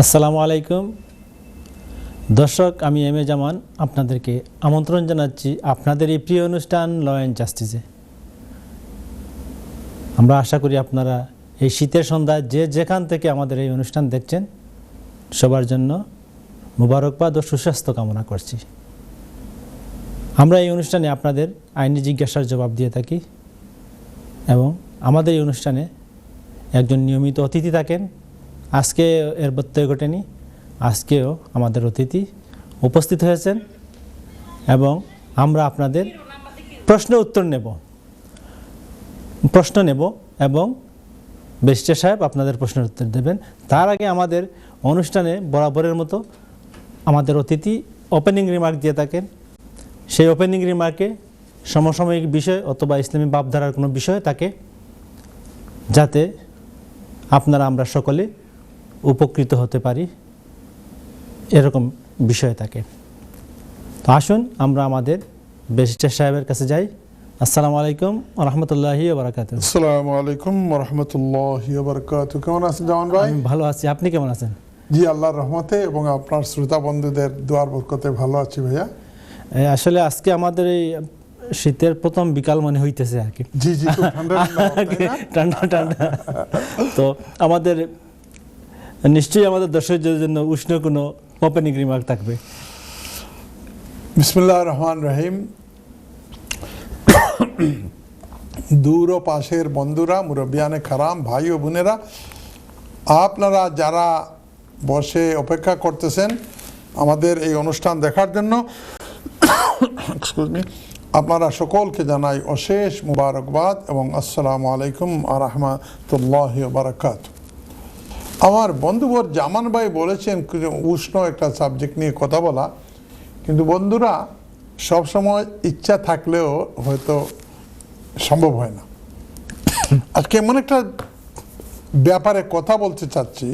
আসসালামু আলাইকুম দর্শক, আমি এম এ জামান আপনাদেরকে আমন্ত্রণ জানাচ্ছি আপনাদের এই প্রিয় অনুষ্ঠান ল অ্যান্ড জাস্টিসে। আমরা আশা করি আপনারা এই শীতের সন্ধ্যায় যে যেখান থেকে আমাদের এই অনুষ্ঠান দেখছেন সবার জন্য মুবারকবাদ ও সুস্বাস্থ্য কামনা করছি। আমরা এই অনুষ্ঠানে আপনাদের আইনি জিজ্ঞাসার জবাব দিয়ে থাকি এবং আমাদের এই অনুষ্ঠানে একজন নিয়মিত অতিথি থাকেন। আজকে এর ব্যত্যয় ঘটেনি, আজকেও আমাদের অতিথি উপস্থিত হয়েছেন এবং আমরা আপনাদের প্রশ্ন নেব এবং ব্যারিস্টার সাহেব আপনাদের প্রশ্নের উত্তর দেবেন। তার আগে আমাদের অনুষ্ঠানে বরাবরের মতো আমাদের অতিথি ওপেনিং রিমার্ক দিয়ে থাকেন। সেই ওপেনিং রিমার্কে সমসাময়িক বিষয় অথবা ইসলামী ভাবধারার কোনো বিষয় থাকে, যাতে আমরা সকলে উপকৃত হতে পারি, এরকম বিষয় থাকে। তো আসুন আমরা আমাদের ব্যারিস্টার সাহেবের কাছে যাই। আসসালামু আলাইকুম ওয়া রাহমাতুল্লাহি ওয়া বারাকাতুহু। আসসালামু আলাইকুম ওয়া রাহমাতুল্লাহি ওয়া বারাকাতুহু। কেমন আছেন জামান ভাই? আমি ভালো আছি, আপনি কেমন আছেন? জি, আল্লাহর রহমতে এবং আপনার শ্রোতা বন্ধুদের দোয়ার বরকতে ভালো আছি ভাইয়া। আসলে আজকে আমাদের এই শীতের প্রথম বিকাল মনে হইতেছে আর কি। জি জি, খুব ঠান্ডা ঠান্ডা। তো আমাদের নিশ্চয়ই আমাদের দর্শকদের জন্য উষ্ণ কোনো ওপেনিং রিমার্ক থাকবে। বিসমিল্লাহির রহমানির রহিম। দূর ও পাশের বন্ধুরা, মুরব্বিয়ানে কারাম, ভাই ও বোনেরা, আপনারা যারা বসে অপেক্ষা করতেছেন আমাদের এই অনুষ্ঠান দেখার জন্য, আপনারা সকলকে জানাই অশেষ মুবারকবাদ এবং আসসালামু আলাইকুম ওয়া রাহমাতুল্লাহি ওয়া বারাকাতুহু। আমার বন্ধুবর জামান ভাই বলেছেন উষ্ণ একটা সাবজেক্ট নিয়ে কথা বলা, কিন্তু বন্ধুরা সবসময় ইচ্ছা থাকলেও হয়তো সম্ভব হয় না। আজকে এমন একটা ব্যাপারে কথা বলতে চাচ্ছি,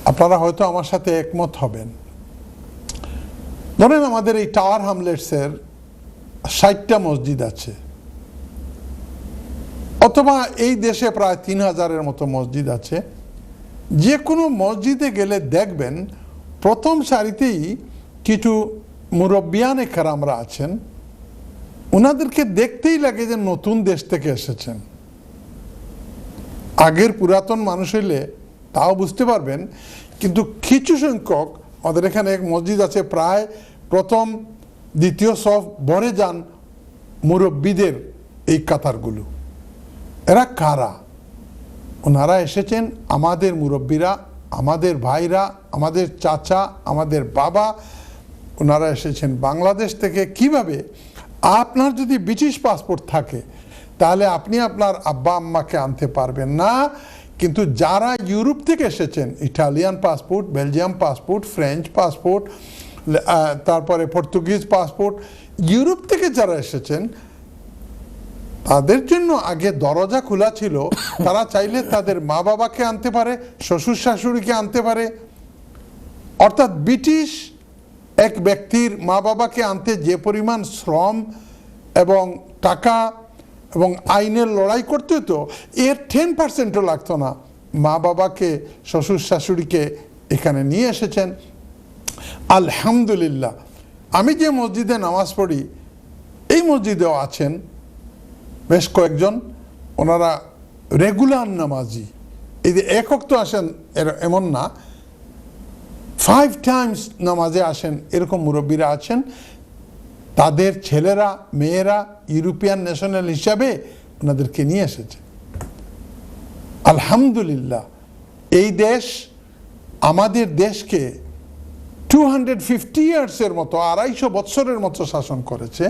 আপনারা হয়তো আমার সাথে একমত হবেন। ধরেন আমাদের এই টাওয়ার হামলেটসের 60টা মসজিদ আছে, অথবা এই দেশে প্রায় 3000-এর মতো মসজিদ আছে। যে কোনো মসজিদে গেলে দেখবেন প্রথম সারিতেই কিছু মুরব্বিয়ানে কেরামরা আছেন। ওনাদেরকে দেখতেই লাগে যে নতুন দেশ থেকে এসেছেন। আগের পুরাতন মানুষ হইলে তাও বুঝতে পারবেন, কিন্তু কিছু সংখ্যক আমাদের এখানে এক মসজিদ আছে, প্রায় প্রথম দ্বিতীয় সফ ভরে যান মুরব্বিদের এই কাতারগুলো। এরা কারা? ওনারা এসেছেন আমাদের মুরব্বীরা, আমাদের ভাইরা, আমাদের চাচা, আমাদের বাবা। ওনারা এসেছেন বাংলাদেশ থেকে। কিভাবে? আপনার যদি ব্রিটিশ পাসপোর্ট থাকে তাহলে আপনি আপনার আব্বা আম্মাকে আনতে পারবেন না, কিন্তু যারা ইউরোপ থেকে এসেছেন, Italian passport, Belgium passport, French passport, তারপরে পর্তুগিজ পাসপোর্ট, ইউরোপ থেকে যারা এসেছেন তাদের জন্য আগে দরজা খোলা ছিল। তারা চাইলে তাদের মা বাবাকে আনতে পারে, শ্বশুর শাশুড়িকে আনতে পারে। অর্থাৎ ব্রিটিশ এক ব্যক্তির মা বাবাকে আনতে যে পরিমাণ শ্রম এবং টাকা এবং আইনের লড়াই করতে হতো, এর 10%ও লাগতো না। মা বাবাকে, শ্বশুর শাশুড়িকে এখানে নিয়ে এসেছেন। আলহামদুলিল্লাহ, আমি যে মসজিদে নামাজ পড়ি এই মসজিদেও আছেন বেশ কয়েকজন। ওনারা রেগুলার নামাজি, এই যে একক তো আসেন এমন না, 5 টাইমস নামাজে আসেন, এরকম মুরব্বীরা আছেন। তাদের ছেলেরা মেয়েরা ইউরোপিয়ান ন্যাশনাল হিসাবে ওনাদেরকে নিয়ে এসেছে। আলহামদুলিল্লাহ, এই দেশ আমাদের দেশকে 250 ইয়ার্সের মতো, 250 বছরের মতো শাসন করেছে।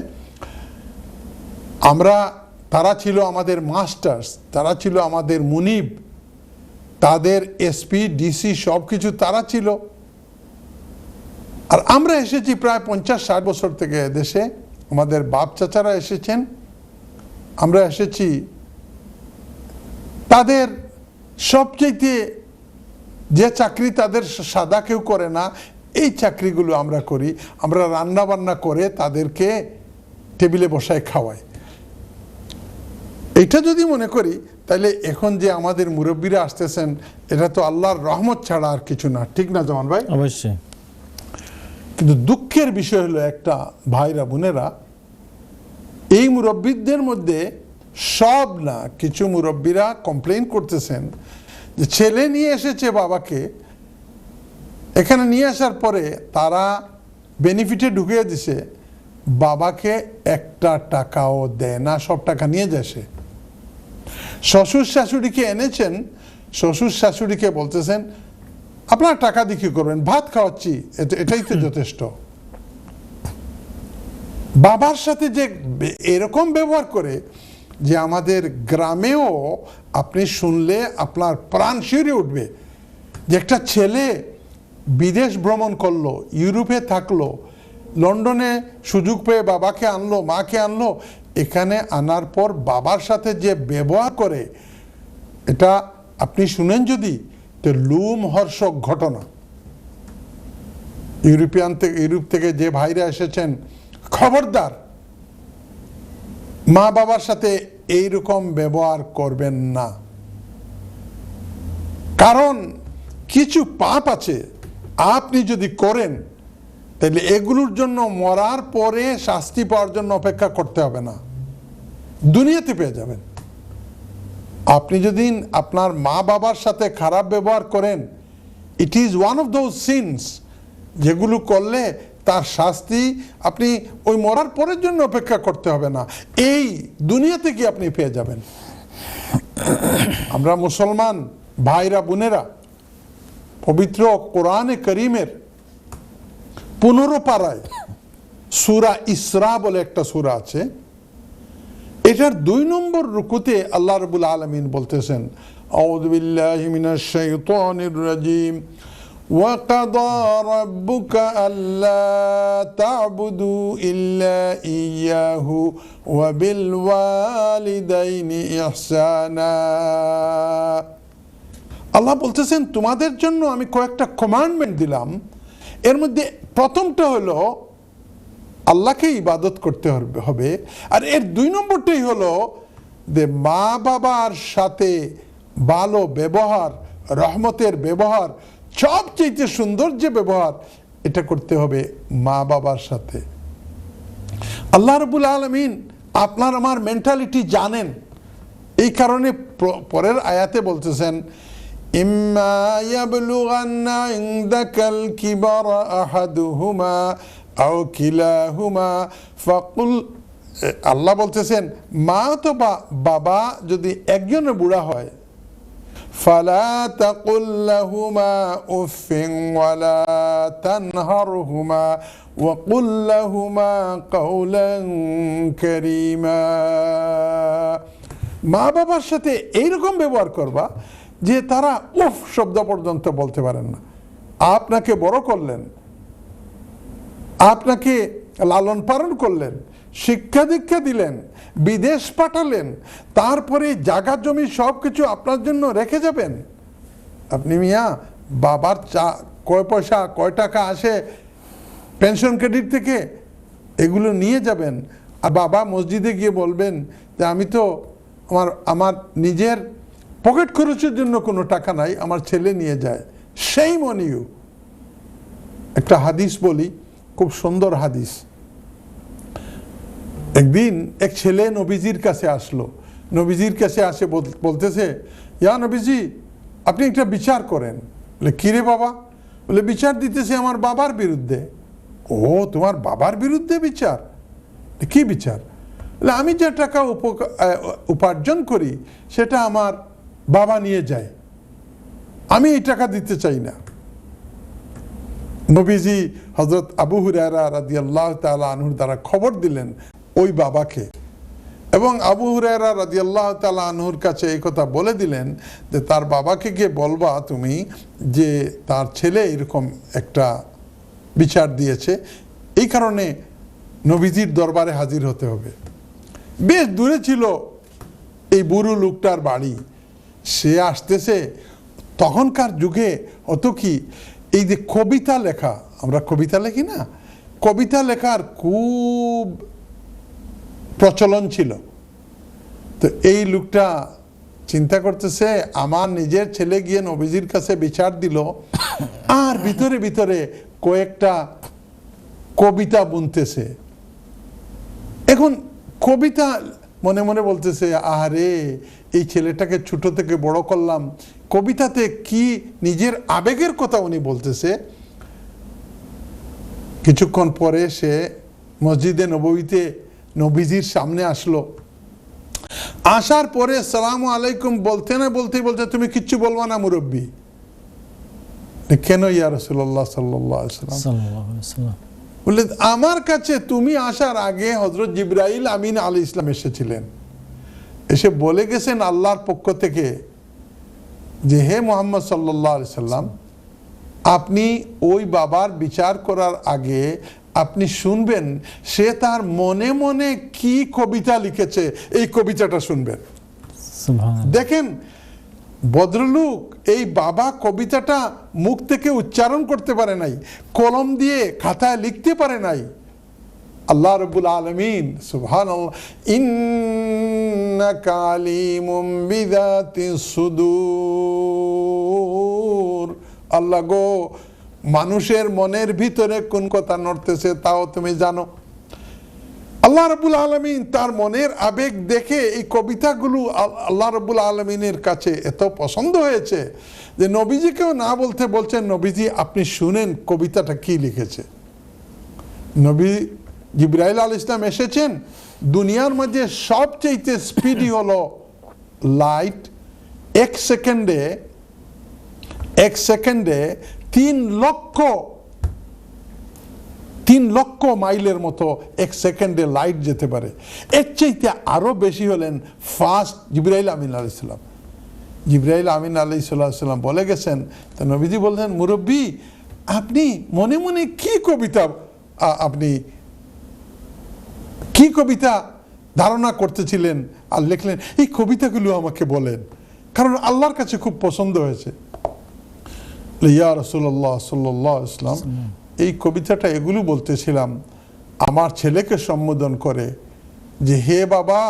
তারা ছিল আমাদের মাস্টার্স, তারা ছিল আমাদের মুনিব, তাদের এসপি ডিসি সব কিছু তারা ছিল। আর আমরা এসেছি প্রায় 50-60 বছর থেকে দেশে। আমাদের বাপ চাচারা এসেছেন, আমরা এসেছি। তাদের সবচেয়ে যে চাকরি তাদের সাদা কেউ করে না, এই চাকরিগুলো আমরা করি। আমরা রান্না বান্না করে তাদেরকে টেবিলে বসায় খাওয়াই। এটা যদি মনে করি তাহলে এখন যে আমাদের মুরব্বীরা আসতেছেন, এটা তো আল্লাহর রহমত ছাড়া আর কিছু না, ঠিক না জামান ভাই? অবশ্যই। কিন্তু দুঃখের বিষয় হলো একটা, ভাইরা বোনেরা, এই মুরব্বীদের মধ্যে সব না, কিছু মুরব্বীরা কমপ্লেইন করতেছেন যে ছেলে নিয়ে এসেছে বাবাকে, এখানে নিয়ে আসার পরে তারা বেনিফিটে ঢুকিয়ে দিছে, বাবাকে একটা টাকাও দেয় না, সব টাকা নিয়ে যায় সে। শ্বশুর শাশুড়িকে এনেছেন, শ্বশুর শাশুড়িকে বলতেছেন আপনার টাকা দিয়ে কি করবেন, ভাত খাওয়াচ্ছি, এটাই তো যথেষ্ট। বাবার সাথে যে এরকম ব্যবহার করে, যে আমাদের গ্রামেও আপনি শুনলে আপনার প্রাণ শিউরে উঠবে, যে একটা ছেলে বিদেশ ভ্রমণ করলো, ইউরোপে থাকলো, লন্ডনে সুযোগ পেয়ে বাবাকে আনলো, মাকে আনলো, এখানে আনার পর বাবার সাথে যে ব্যবহার করে, এটা আপনি শুনেন যদি, তো লোমহর্ষক ঘটনা। ইউরোপ থেকে যে ভাইরা এসেছেন, খবরদার মা বাবার সাথে এইরকম ব্যবহার করবেন না। কারণ কিছু পাপ আছে, আপনি যদি করেন তাহলে এগুলোর জন্য মরার পরে শাস্তি পাওয়ার জন্য অপেক্ষা করতে হবে না, দুনিয়াতে পেয়ে যাবেন। আপনি যদি আপনার মা বাবার সাথে খারাপ ব্যবহার করেন, it is one of those sins যেগুলো করলে তার শাস্তি আপনি ওই মরার পরের জন্য অপেক্ষা করতে হবে না, এই দুনিয়া থেকে আপনি পেয়ে যাবেন। আমরা মুসলমান ভাইরা বোনেরা, পবিত্র কোরআনে করিমের 15 পারায় সূরা ইসরা বলে একটা সূরা আছে, এটার 2 নম্বর রুকুতে আল্লাহ রাব্বুল আলামিন বলতেছেন, আউযু বিল্লাহি মিনাশ শাইতানির রাজিম, ওয়া কাদা রাব্বুকা আল্লা তা'বুদু ইল্লা ইয়্যাহু ওয়া বিল ওয়ালিদাইনি ইহসানা। আল্লাহ বলতেছেন তোমাদের জন্য আমি কয়েকটা কমান্ডমেন্ট দিলাম, এর মধ্যে প্রথমটা হলো আল্লাহকে ইবাদত করতে হবে, আর এর 2 নম্বরটাই হলো যে মা বাবার সাথে ভালো ব্যবহার, রহমতের ব্যবহার, সবচেয়ে সুন্দর যে ব্যবহার, এটা করতে হবে মা বাবার সাথে। আল্লাহ রাব্বুল আলামিন আপনার আমার মেন্টালিটি জানেন, এই কারণে পরের আয়াতে বলতেছেন, ইম্মা ইয়াবলুগান্না ইনদাকাল কিবারা আহাদুহুমা আও কিলাহুমা ফাকুল, আল্লাহ বলতেছেন মা তো বাবা যদি একজনে বুড়া হয়, ফালা তাকুল লাহুমা উফিন ওয়ালা তানহারহুমা ওয়া কুল লাহুমা কাওলান কারীমা। মা বাবার সাথে এইরকম ব্যবহার করবা যে তারা উফ শব্দ পর্যন্ত বলতে পারেন না। আপনাকে বড় করলেন, আপনাকে লালন পালন করলেন, শিক্ষা দীক্ষা দিলেন, বিদেশ পাঠালেন, তারপরে জায়গা জমি সব কিছু আপনার জন্য রেখে যাবেন। আপনি মিয়া বাবার কয় পয়সা কয় টাকা আসে পেনশন ক্রেডিট থেকে, এগুলো নিয়ে যাবেন, আর বাবা মসজিদে গিয়ে বলবেন যে আমি তো আমার নিজের পকেট খরচের জন্য কোনো টাকা নাই, আমার ছেলে নিয়ে যায়। সেই মনিউ একটা হাদিস বলি, খুব সুন্দর হাদিস। একদিন এক ছেলে নবীজির কাছে আসলো, নবীজির কাছে আসে বলতেছে, ইয়া নবীজি আপনি একটা বিচার করেন। বলে কিরে বাবা? বলে বিচার দিতেছে আমার বাবার বিরুদ্ধে। ও তোমার বাবার বিরুদ্ধে বিচার? কি বিচার? বলে আমি যে টাকা উপার্জন করি সেটা আমার বাবা নিয়ে যায়, আমি এই টাকা দিতে চাই না। নবীজি হযরত আবু হুরায়রা রাদিয়াল্লাহু তাআলা আনহুর দ্বারা খবর দিলেন ওই বাবাকে, এবং আবু হুরায়রা রাদিয়াল্লাহু তাআলা আনহুর কাছে এই কথা বলে দিলেন যে তার বাবাকে গিয়ে বলবা তুমি যে তার ছেলে এরকম একটা বিচার দিয়েছে, এই কারণে নবীজির দরবারে হাজির হতে হবে। বেশ দূরে ছিল এই বুড়ো লোকটার বাড়ি, সে আসতেছে। তখনকার যুগে অত কি এই যে কবিতা লেখা, আমরা কবিতা লেখি না, কবিতা লেখার খুব প্রচলন ছিল। তো এই লোকটা চিন্তা করতেছে আমার নিজের ছেলে গিয়ে নবীজির কাছে বিচার দিল, আর ভিতরে ভিতরে কয়েকটা কবিতা বুনতেছে। এখন কবিতা মনে মনে বলতেছে, আরে এই ছেলেটাকে ছোট থেকে বড় করলাম, কবিতাতে কি নিজের আবেগের কথা উনি বলতেছে। কিছুক্ষণ পরে সে মসজিদে নববীতে নবীজির সামনে আসলো। আসার পরে সালামু আলাইকুম বলতে না বলতে বলতে, তুমি কিচ্ছু বলবা না মুরব্বী? কেন ইয়া রাসূলুল্লাহ সাল্লাল্লাহু আলাইহি ওয়াসাল্লাম? বললেন, আমার কাছে তুমি আসার আগে হযরত জিবরাইল আমিন আলাইহিস সালাম এসেছিলেন, এসে বলে গেছেন আল্লাহর পক্ষ থেকে যে হে মুহাম্মদ সাল্লাল্লাহু আলাইহি সাল্লাম, আপনি ওই বাবার বিচার করার আগে আপনি শুনবেন সে তার মনে মনে কি কবিতা লিখেছে, এই কবিতাটা শুনবেন। দেখেন ভদ্রলোক, এই বাবা কবিতাটা মুখ থেকে উচ্চারণ করতে পারে নাই, কলম দিয়ে খাতায় লিখতে পারে নাই। আল্লাহ রাব্বুল আলামিন সুবহানাল্লাহ, ইন্নাকা আলিমুম বিযাতিস সুদূর, আল্লাহ গো, মানুষের মনের ভিতরে কোন কথা নড়তেছে তাও তুমি জানো। আল্লাহ রাব্বুল আলামিন তার মনের আবেগ দেখে এই কবিতাগুলো আল্লাহ রাব্বুল আলামিনের কাছে এত পছন্দ হয়েছে যে নবীজিকেও না বলতে বলছেন, নবীজি আপনি শুনেন কবিতাটা কি লিখেছে। নবী জিবরাইল আলাইহিস সালাম এসেছেন, দুনিয়ার মধ্যে সবচেয়ে স্পিডি হলো লাইট। এক সেকেন্ডে 3 লক্ষ মাইলের মতো এক সেকেন্ডে লাইট যেতে পারে। এর চাইতে আরো বেশি হলেন ফাস্ট জিবরাইল আমিন আলাইহিস সালাম। জিবরাইল আমিন আলাইহিস সালাম বলে গেছেন, তো নবীজি বললেন, মুরব্বী আপনি মনে মনে কি কবিতা ধারণা করতেছিলেন আর লিখলেন, এই কবিতাগুলো আমাকে বলেন, কারণ আল্লাহর কাছে খুব পছন্দ হয়েছে। ইয়া রাসূলুল্লাহ সাল্লাল্লাহু আলাইহি ওয়াসাল্লাম, এই কবিতাটা এগুলো বলতেছিলাম আমার ছেলেকে সম্বোধন করে যে হে বাবা,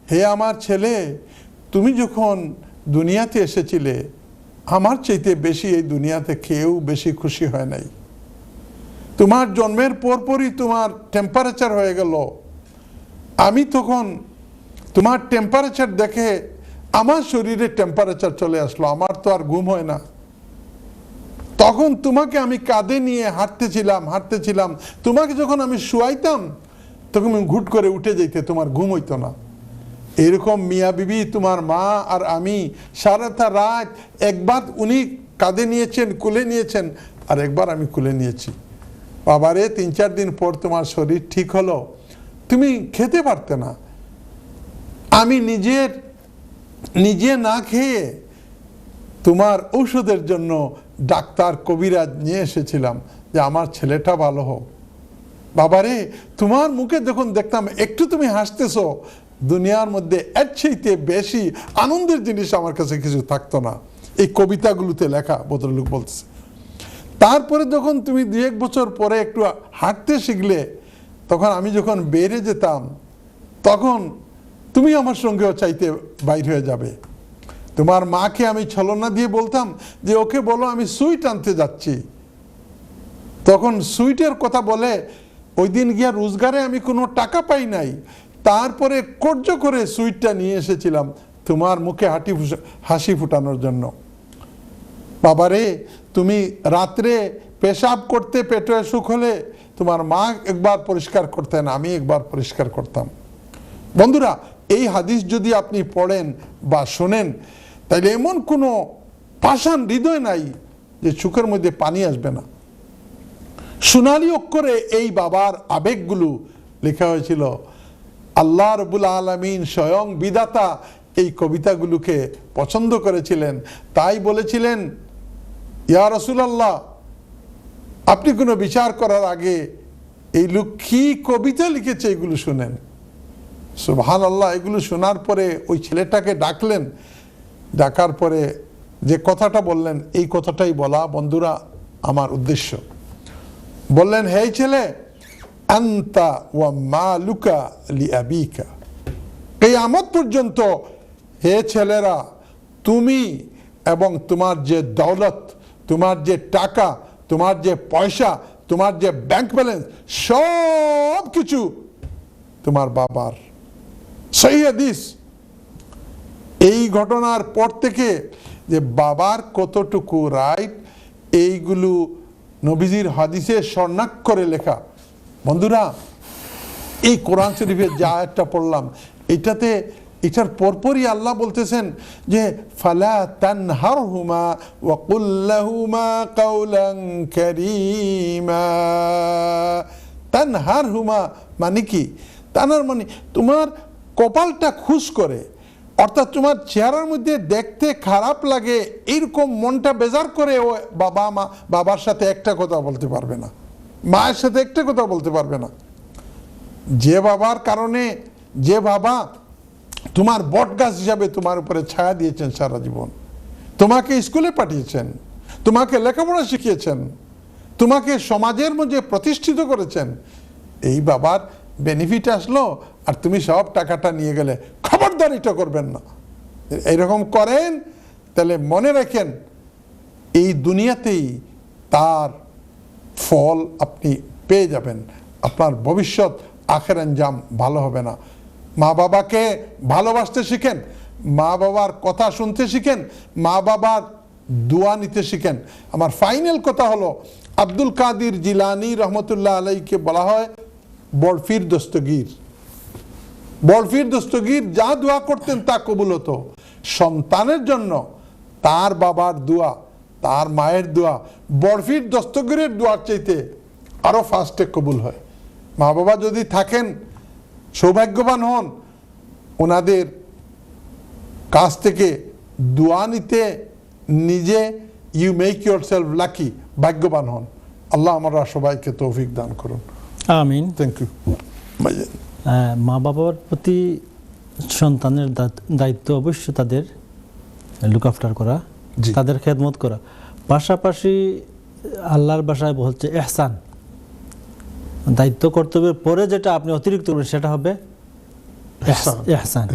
হে আমার ছেলে, তুমি যখন দুনিয়াতে এসেছিলে আমার চাইতে বেশি এই দুনিয়াতে কেউ বেশি খুশি হয় নাই। তোমার জন্মের পরপরই তোমার টেম্পারেচার হয়ে গেল। আমি তখন তোমার টেম্পারেচার দেখে আমার শরীরে টেম্পারেচার চলে আসলো, আমার তো আর ঘুম হয় না। তখন তোমাকে আমি কাঁধে নিয়ে হাঁটতেছিলাম, তোমাকে যখন আমি শুয়াইতাম তখন আমি ঘুট করে উঠে যেতে, তোমার ঘুম হইতো না। এরকম মিয়া বিবি তোমার মা আর আমি সারাটা রাত, একবার উনি কাঁধে নিয়েছেন, কুলে নিয়েছেন, আর একবার আমি কুলে নিয়েছি। বাবারে 3-4 দিন পর তোমার শরীর ঠিক হলো, তুমি খেতে পারতে না, আমি নিজে না খেয়ে তোমার ঔষধের জন্য ডাক্তার কবিরাজ নিয়ে এসেছিলাম যে আমার ছেলেটা ভালো হোক। বাবারে তোমার মুখে যখন দেখতাম একটু তুমি হাসতেছো, দুনিয়ার মধ্যে এর চাইতে বেশি আনন্দের জিনিস আমার কাছে কিছু থাকতো না। এই কবিতাগুলোতে লেখা, ভদ্রলোক বলতেছে। তারপরে যখন তুমি 2-1 বছর পরে একটু হাঁটতে শিখলে, তখন আমি যখন বেড়ে যেতাম তখন তুমি আমার সঙ্গেও চাইতে বাইর হয়ে যাবে। তোমার মাকে আমি ছলনা দিয়ে বলতাম যে ওকে বলো আমি সুইট আনতে যাচ্ছি, তখন সুইটের কথা বলে ওই দিন গিয়া রোজগারে আমি কোনো টাকা পাই নাই, তারপরে কর্য করে সুইটটা নিয়ে এসেছিলাম তোমার মুখে হাসি ফুটানোর জন্য। বাবারে তুমি রাত্রে পেশাব করতে, পেটে অসুখ হলে তোমার মা একবার পরিষ্কার করতেন, আমি একবার পরিষ্কার করতাম। বন্ধুরা, এই হাদিস যদি আপনি পড়েন বা শোনেন, তাইলে এমন কোনো পাষাণ হৃদয় নাই যে চোখের মধ্যে পানি আসবে না। সোনালী অক্ষরে এই বাবার আবেগগুলো লেখা হয়েছিল। আল্লাহ রাব্বুল আলামিন স্বয়ং বিধাতা এই কবিতাগুলোকে পছন্দ করেছিলেন, তাই বলেছিলেন, ইয়া রাসূলুল্লাহ আপনি কোনো বিচার করার আগে এই লোক কি কবিতা লিখেছে এগুলো শুনেন। সুবহানাল্লাহ। এগুলো শোনার পরে ওই ছেলেটাকে ডাকলেন, ডাকার পরে যে কথাটা বললেন, এই কথাটাই বলা বন্ধুরা আমার উদ্দেশ্য। বললেন, হে ছেলে, আনতা ওয়া মালুকা লিআবিকা, কিয়ামত পর্যন্ত হে ছেলেরা, তুমি এবং তোমার যে দৌলত, তোমার যে টাকা, তোমার যে পয়সা, তোমার যে ব্যাংক ব্যালেন্স, সব কিছু তোমার বাবার। সেই হাদিস। এই ঘটনার পর থেকে যে বাবার কতটুকু রাইট, এইগুলো নবীজির হাদিসে স্বর্ণাক্ষরে লেখা। বন্ধুরা, এই কোরআন শরীফের যে আয়াতটা পড়লাম, এটার পরপরই আল্লাহ বলতেছেন যে ফালা তানহারহুমা ওয়া কুল লাহুমা কাওলান কারীমা। তানহারহুমা মানে কি? তানার মানে তোমার কপালটা খুশ করে, অর্থাৎ তোমার চেহারার মধ্যে দেখতে খারাপ লাগে এরকম মনটা বেজার করে ও বাবার সাথে একটা কথা বলতে পারবে না, মায়ের সাথে একটা কথা বলতে পারবে না। যে বাবার কারণে, যে বাবা তোমার বটগাছ হিসাবে তোমার উপরে ছায়া দিয়েছেন সারা জীবন, তোমাকে স্কুলে পাঠিয়েছেন, তোমাকে লেখাপড়া শিখিয়েছেন, তোমাকে সমাজের মধ্যে প্রতিষ্ঠিত করেছেন, এই বাবার বেনিফিট আসলো আর তুমি সব টাকাটা নিয়ে গেলে, খবরদার এটা করবেন না। এইরকম করেন তাহলে মনে রাখেন এই দুনিয়াতেই তার ফল আপনি পেয়ে যাবেন, আপনার ভবিষ্যৎ আখের আঞ্জাম ভালো হবে না। মা বাবাকে ভালোবাসতে শিখেন, মা বাবার কথা শুনতে শিখেন, মা বাবার দোয়া নিতে শিখেন। আমার ফাইনাল কথা হলো, আব্দুল কাদির জিলানী রহমতুল্লাহ আলাইকে বলা হয় বরফির দস্তগীর। বরফির দস্তগীর যা দোয়া করতেন তা কবুল হতো। সন্তানের জন্য তার বাবার দোয়া, তার মায়ের দোয়া বরফির দস্তগীরের দোয়ার চাইতে আরো ফাস্টে কবুল হয়। মা বাবা যদি থাকেন, সৌভাগ্যবান হন, ওনাদের কাছ থেকে দোয়া নিতে নিজে you make yourself lucky, ভাগ্যবান হন। আল্লাহ আমরা সবাইকে তৌফিক দান করুন। আমিন। Thank you. মা বাবার প্রতি সন্তানের দায়িত্ব অবশ্যই তাদের লুক আফটার করা, তাদের খেদমত করা, পাশাপাশি আল্লাহর ভাষায় বলছে ইহসান। দায়িত্ব কর্তব্যের পরে যেটা আপনি অতিরিক্ত করবেন সেটা হবে ইহসান,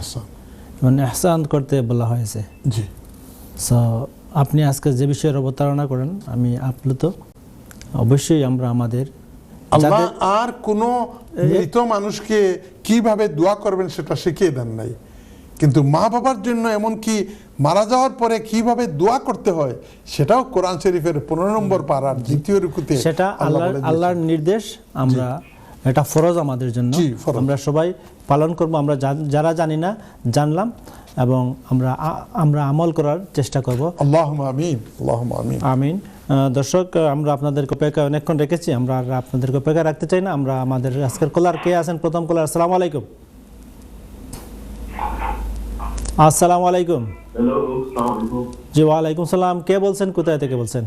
মানে ইহসান করতে বলা হয়েছে। জি। সো আপনি আজকে যে বিষয়ের অবতারণা করেন, আমি আপ্লুত। অবশ্যই আমরা আমাদের আল্লাহ আর কোনো মৃত মানুষকে কিভাবে দোয়া করবেন সেটা শিখিয়ে দেন নাই, কিন্তু মা বাবার জন্য এমনকি মারা যাওয়ার পরে কিভাবে দোয়া করতে হয় সেটাও কোরআন শরীফের 15 নম্বর পারার 2য় রুকুতে সেটা আল্লাহর নির্দেশ। আমরা এটা ফরজ আমাদের জন্য, আমরা সবাই পালন করব। আমরা যারা জানি না জানলাম এবং আমরা আমল করার চেষ্টা করব। আল্লাহুম্মা আমিন, আল্লাহুম্মা আমিন। আমিন। দর্শক, আমরা আপনাদেরকে অপেক্ষায় অনেকক্ষণ রেখেছি, আমরা আর আপনাদেরকে অপেক্ষায় রাখতে চাই না। আমরা আমাদের আজকের কলার কে আছেন? প্রথম কলার। আসসালামু আলাইকুম। আসসালামু আলাইকুম। হ্যালো, আসসালামু আলাইকুম। জি, ওয়ালাইকুম সালাম। কে বলছেন, কোথায় থেকে বলছেন?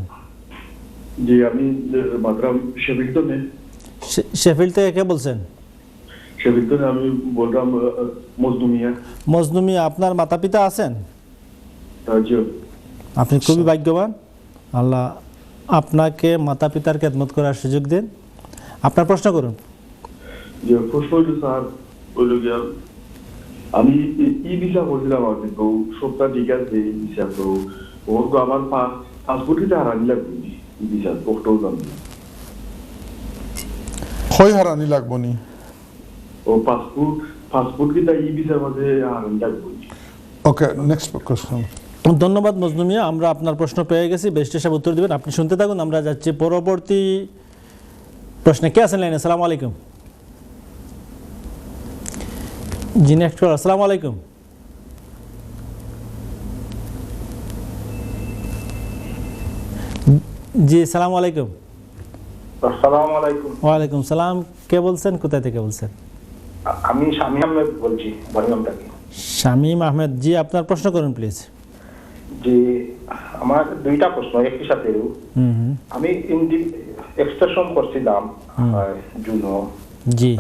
জি, আমি মাতরাম শেফিল্টনে। শেফিল্ড থেকে কে বলছেন? শেফিল্টনে আমি বললাম মজনুমিয়া। মজনুমিয়া, আপনার মাতা পিতা আছেন? জি। আপনি খুবই ভাগ্যবান। আল্লাহ আপনাকে মাতা পিতার খেদমত করার সুযোগ দিন। আপনার প্রশ্ন করুন। যে প্রশ্ন হইল স্যার, হইল গিয়া আমি ই ভিসা করছিলাম, আর কিন্তু সবটা ঠিক আছে এই ভিসা, তো ওর তো আমার পাসপোর্ট কিটা হারানি লাগবে ই ভিসা পোস্টও জানি হয় হারানি লাগবো নি। ও পাসপোর্ট কিটা ই ভিসার মধ্যে হারানি লাগবে। ওকে, নেক্সট কোশ্চেন। ধন্যবাদ মজনুমিয়া, আমরা আপনার প্রশ্ন পেয়ে গেছি। বেস্ট হিসাবে উত্তর দিবেন, আপনি শুনতে থাকুন। আমরা যাচ্ছি পরবর্তী প্রশ্নে। কে আছেন লাইনে? আসসালামু আলাইকুম। জি, নেক্সট কল। আসসালামু আলাইকুম। জি, আসসালামু আলাইকুম। আসসালামু আলাইকুম। ওয়ালাইকুম সালাম। কে বলছেন, কোথায় থেকে বলছেন? আমি শামীম আহমেদ বলছি, বরিগাম থেকে। শামীম আহমেদ জি, আপনার প্রশ্ন করুন প্লিজ। জি, আমার দুইটা প্রশ্ন একই সাথে। আমি এক্সটেনশন করছিলাম জুনো, জি,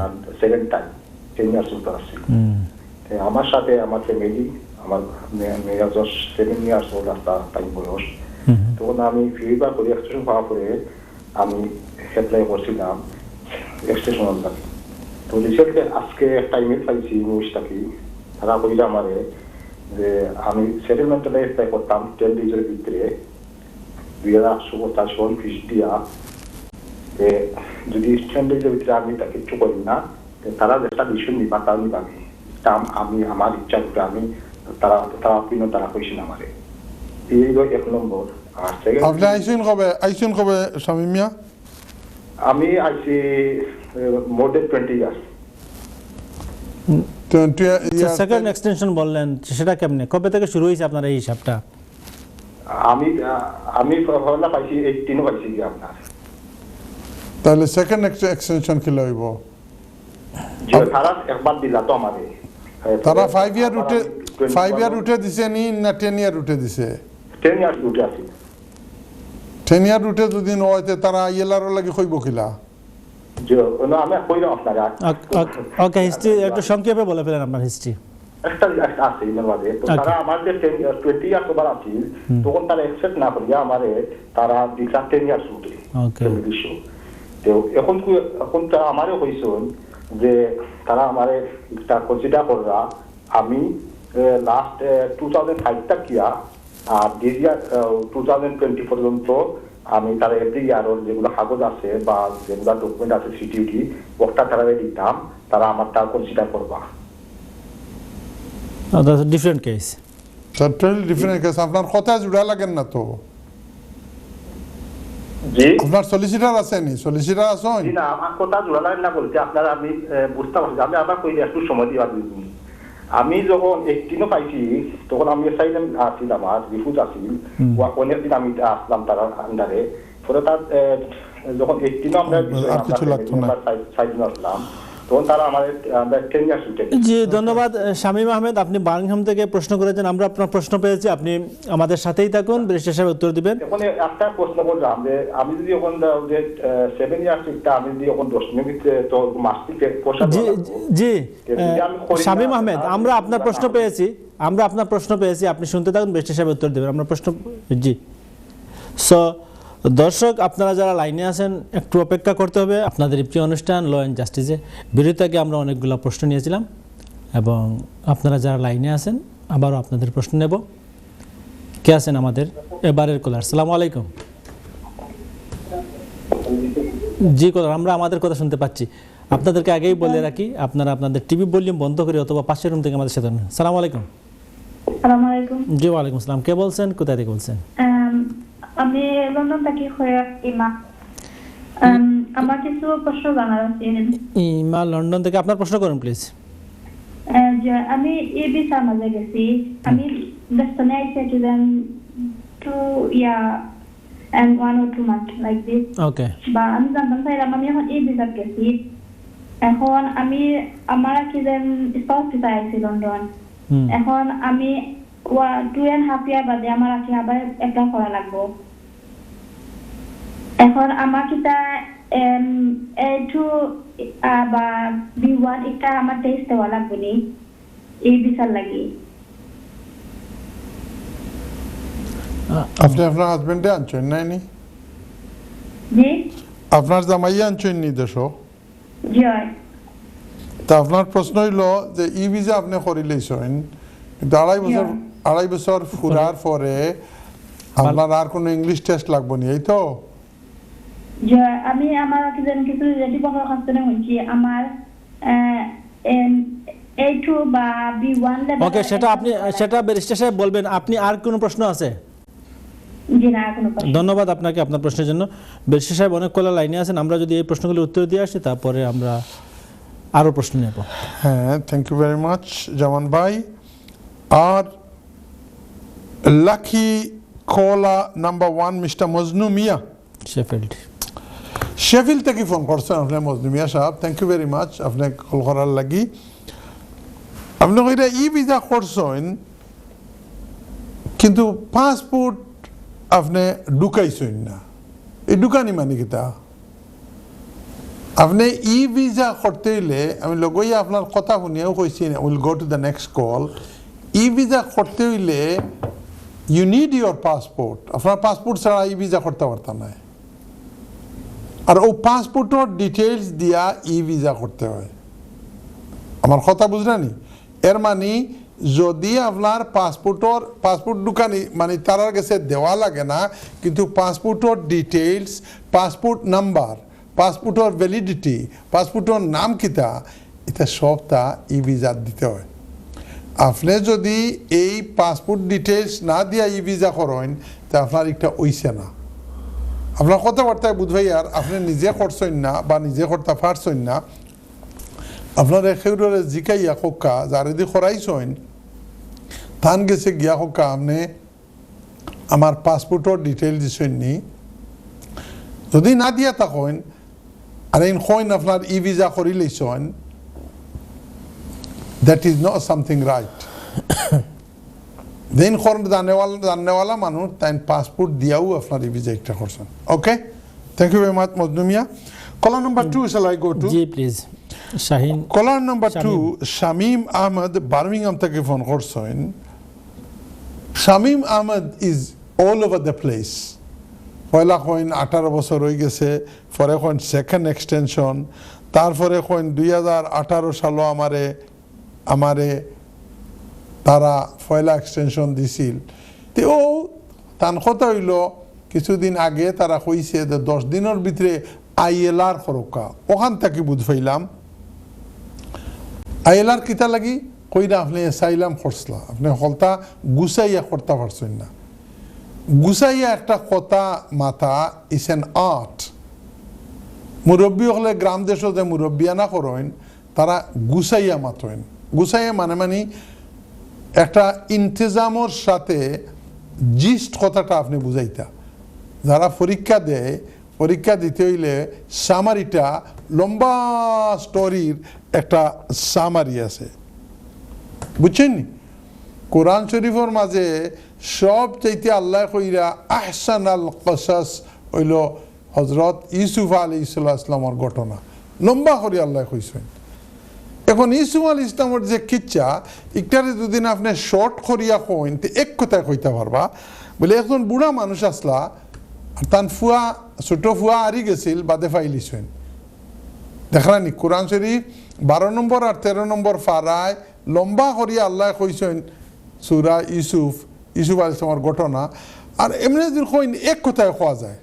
সেকেন্ড টাইম 10 ইয়ার্স উত্তর আসছি। আমার সাথে আমার ফ্যামিলি, আমার মেয়েরা 7 ইয়ার্স ওল্ড একটা টাইম বয়স। তখন আমি ফিরবার করে এক্সটেনশন পাওয়ার পরে আমি অ্যাপ্লাই করছিলাম এক্সটেনশন লাগে। তো রিসেন্টলি আজকে একটা ইমেল পাইছি নিউজ থাকি, তারা কইলে আমারে যে আমি সেটেলমেন্টে অ্যাপ্লাই করতাম 10 ডেজের ভিতরে 2017 সন ফিস দিয়া যে যদি 10 ডেজের ভিতরে আমি তা কিছু করি না তারা যেটা ডিসিশন নিবা তাও নিবামি আমি আমার ইচ্ছা করে আমি তারা কিনো তারা কইছে না আমারে এই হলো 1 নম্বর। আর আপনি আইসেন কবে শামীম মিয়া? আমি আইছি মোর দেন 20 ইয়ার্স। 20 years সেকেন্ড এক্সটেনশন বললেন, সেটা কেমনে, কবে থেকে শুরু হয়েছে আপনার এই হিসাবটা? আমি হলা পাইছি 18 পাইছি কি আপনার। তাহলে সেকেন্ড এক্সটেনশন কি লইব? যে তারা একবার দিলা তো আমারে তারা 5 ইয়ার রুটে দিছে নি না 10 ইয়ার রুটে দিছে? 10 ইয়ার্স রুটে আছে। 10 ইয়ার রুটে যদি নয়তে তারা ইয়েলার লাগি কইব কিলা? যে আমি কইলাম আপনারা ওকে, হিস্ট্রি একটু সংক্ষেপে বলে ফেলেন আপনার হিস্ট্রি। একটা আছে ইমের মাঝে তো তারা আমাদের 20 ইয়ার্স ওভার আছে তখন তারা অ্যাকসেপ্ট না করিয়া আমারে তারা দিছা 10 ইয়ার্স রুটে। ওকে, তো এখন তো আমারও হইছেন যে তারা আমারে একটা কনসিডার কররা আমি লাস্ট 2005 তাকিয়া আর দিস ইয়ার 2020 পর্যন্ত আমি তারা এভরি ইয়ার যেগুলো কাগজ আছে বা যেগুলো ডকুমেন্ট আছে সিটিউটি ওটা তারা দিতাম, তারা আমারটা কনসিডার করবা। That's different case. Totally different case. আপনার কথা জুড়া লাগেন না তো? জি আপনার সলিসিটার আছে নি? সলিসিটার আছে? জি না, আমার কথা জোড়া লাগে না বলতে আপনারা আমি বুঝতে পারছি। আমি আবার কইলে একটু সময় দিবা দিন। আমি যখন 18 পাইছি তখন আমি সাইলেম আসিল, আমার রিফিউজ আসিল, অনেকদিন আমি আসলাম তার আন্ডারে। পরে তার যখন 18 আমরা সাইড আসলাম তখন তারা আমাদের 10 ইয়ার্স উঠে। জি ধন্যবাদ শামীম আহমেদ, আপনি বার্মিংহাম থেকে প্রশ্ন করেছেন, আমরা আপনার প্রশ্ন পেয়েছি, আপনি আমাদের সাথেই থাকুন, ব্যারিস্টার সাহেব উত্তর দিবেন। এখন একটা প্রশ্ন করলাম যে আমি যদি এখন 7 ইয়ার্স আমি যদি এখন 10 মিনিট তো মাসিক পয়সা জি শামীম আহমেদ, আমরা আপনার প্রশ্ন পেয়েছি, আপনি শুনতে থাকুন, ব্যারিস্টার সাহেব উত্তর দেবেন আমরা প্রশ্ন। জি সো দর্শক আপনারা যারা লাইনে আছেন একটু অপেক্ষা করতে হবে। আপনাদের প্রিয় অনুষ্ঠান ল অ্যান্ড জাস্টিসে বিরতি আগে আমরা অনেকগুলো প্রশ্ন নিয়েছিলাম এবং আপনারা যারা লাইনে আছেন আবারও আপনাদের প্রশ্ন নেব। কে আছেন আমাদের এবারের কলার? আসসালামু আলাইকুম। জি কলার, আমরা আমাদের কথা শুনতে পাচ্ছি। আপনাদেরকে আগেই বলে রাখি, আপনারা আপনাদের টিভি ভলিউম বন্ধ করে অথবা পাশের রুম থেকে আমাদের সাথে। আসসালামু আলাইকুম। আসসালামু আলাইকুম। জি ওয়ালাইকুম আসসালাম। কে বলছেন, কোথায় থেকে বলছেন? আমি লন্ডন থেকে ইমা। আমার কিছু প্রশ্ন জানার আছে। ইমা লন্ডন থেকে, আপনার প্রশ্ন করুন প্লিজ। যে আমি এই ভিসার মাঝে গেছি, আমি বেস্টনে আইসি to then 2 year and 1 or 2 months like this. Okay, বা আমি জানতাম চাইলাম আমি এখন এই ভিসার গেছি, এখন আমি আমার কি দেন স্পাউস ভিসা আইছি লন্ডন, এখন আমি 2.5 ইয়ার বাদে আমার কি আবার অ্যাপ্লাই করা লাগবে। এখন আমার কিটা A2 বা B1 এটা আমার টেস্ট দেওয়া লাগবে নি এই ভিসার লাগি? আপনি আপনার হাজবেন্ডে আনছেন নাইনি? জি আপনার জামাই আনছেন নি দেশ? জি হয়। তা আপনার প্রশ্ন হইল যে ই ভিসা আপনি করে লইছেন, কিন্তু 2.5 বছর ফুরার পরে আপনার আর কোনো ইংলিশ টেস্ট লাগবে নি, এই তো? যে আমি আমার কিছু রিলেটিভ আমার কাছ থেকে হইছি আমার A2 বা B1 লেভেল। ওকে, সেটা ব্যারিস্টার সাহেব বলবেন। আপনি আর কোনো প্রশ্ন আছে? জি না, কোনো প্রশ্ন। ধন্যবাদ আপনাকে আপনার প্রশ্নের জন্য। ব্যারিস্টার সাহেব অনেক কলা লাইনে আছেন, আমরা যদি এই প্রশ্নগুলোর উত্তর দিয়ে আসি তারপরে আমরা আরও প্রশ্ন নেব। হ্যাঁ, থ্যাংক ইউ ভেরি মাচ জামান ভাই। আর লাকি কলা নাম্বার 1 মিস্টার মজনু মিয়া শেফিল্ড থেকে ফোন করছেন আপনি মজনু মিয়া সাহেব, থ্যাংক ইউ ভেরি মাচ আপনি কল করার লাগি। আপনি কইরা ই ভিসা করছেন কিন্তু পাসপোর্ট আপনি ঢুকাইছেন না, এই ঢুকানি মানে কিতা? আপনি ই ভিসা করতে হইলে আমি লগইয়া আপনার কথা শুনিয়াও কইছি, will go to the next call. E visa করতে হইলে ইউ নিড ইউর পাসপোর্ট। আপনার পাসপোর্ট ছাড়া ই ভিসা করতে পারতাম না, আর ও পাসপোর্টের ডিটেলস দিয়া ই ভিসা করতে হয়। আমার কথা বুঝলেনি? এর মানে যদি আপনার পাসপোর্ট দোকানি মানে তারার কাছে দেওয়া লাগে না, কিন্তু পাসপোর্টের ডিটেইলস, পাসপোর্ট নাম্বার, পাসপোর্টের ভ্যালিডিটি, পাসপোর্টের নাম কিতা, এটা সবটা ই ভিসা দিতে হয়। আপনি যদি এই পাসপোর্ট ডিটেইলস না দিয়া ই ভিসা করেন, তা আপনার একটা ওইছে না। আপনার কথাবার্তায় বুঝবাই আর আপনি নিজে করছেন না বা নিজে করতে পারছেন না, আপনার একেবারে জিকাইয়া কোকা যারে দিয়ে করাইছেন তান গেছে গিয়া কোকা আপনি আমার পাসপোর্টের ডিটেইল দিছেন নি, যদি না দিয়া থাকেন আর এই কইন আপনার ই ভিসা করি লইছেন, that is not something right. Then জানেওয়ালা মানুষ তাই পাসপোর্ট দিয়াও আপনার ই ভিসা একটা করছেন। Okay, thank you very much Majnu Miya. Caller number 2 shall I go to? জি please Shahin. Caller number 2 Shamim Ahmed Birmingham থেকে ফোন করছেন। Shamim Ahmed is all over the place. পয়লা কইন 18 বছর হয়ে গেছে, পরে কইন সেকেন্ড এক্সটেনশন, তারপরে কইন 2018 সালও আমারে তারা পয়লা এক্সটেনশন দিছিল। তো ও তান কথা হইল কিছুদিন আগে তারা কইছে যে 10 দিনের ভিতরে ILR খরকা, ওখান থেকে বুঝ পাইলাম ILR কিতা লাগি কইরা আপনি সাইলাম খরসলা, আপনি হলতা গুছাইয়া করতে পারছেন না। গুছাইয়া একটা কথা মাথা ইস অ্যান আর্ট। মুরব্বী হলে গ্রাম দেশ যে মুরব্বিয়ানা করেন তারা গুছাইয়া মাতেন। গুছাইয়া মানে একটা ইন্তজামর সাথে জিস্ট কথাটা আপনি বুঝাইতা। যারা পরীক্ষা দেয়, পরীক্ষা দিতে হইলে সামারিটা লম্বা স্টোরির একটা সামারি আছে, বুঝছেন নি? কোরআন শরীফের মাঝে সব চাইতে আল্লাহ কইরা আহসান আল কসাস হইল হজরত ইউসুফ আলাইহিস সালামের ঘটনা, লম্বা করে আল্লাহ কইছেন। এখন ইউসুফ আলাইহিস ইসলামের যে কিচ্ছা একটারে দুদিন আপনি শর্ট করিয়া কইন তো এক কথায় কইতে পারবা। বলে একজন বুড়া মানুষ আসলা আর তান ফুয়া ছোট ফুয়া হারি গেছিল বাদে ফাইলিছেন। দেখলানি কোরআন শরীফ 12 নম্বর আর 13 নম্বর ফারায় লম্বা করিয়া আল্লাহ কইছেন সূরা ইউসুফ আলাইহিস সালামের ঘটনা। আর এমনি যদি কইন এক কথায় কোয়া যায়,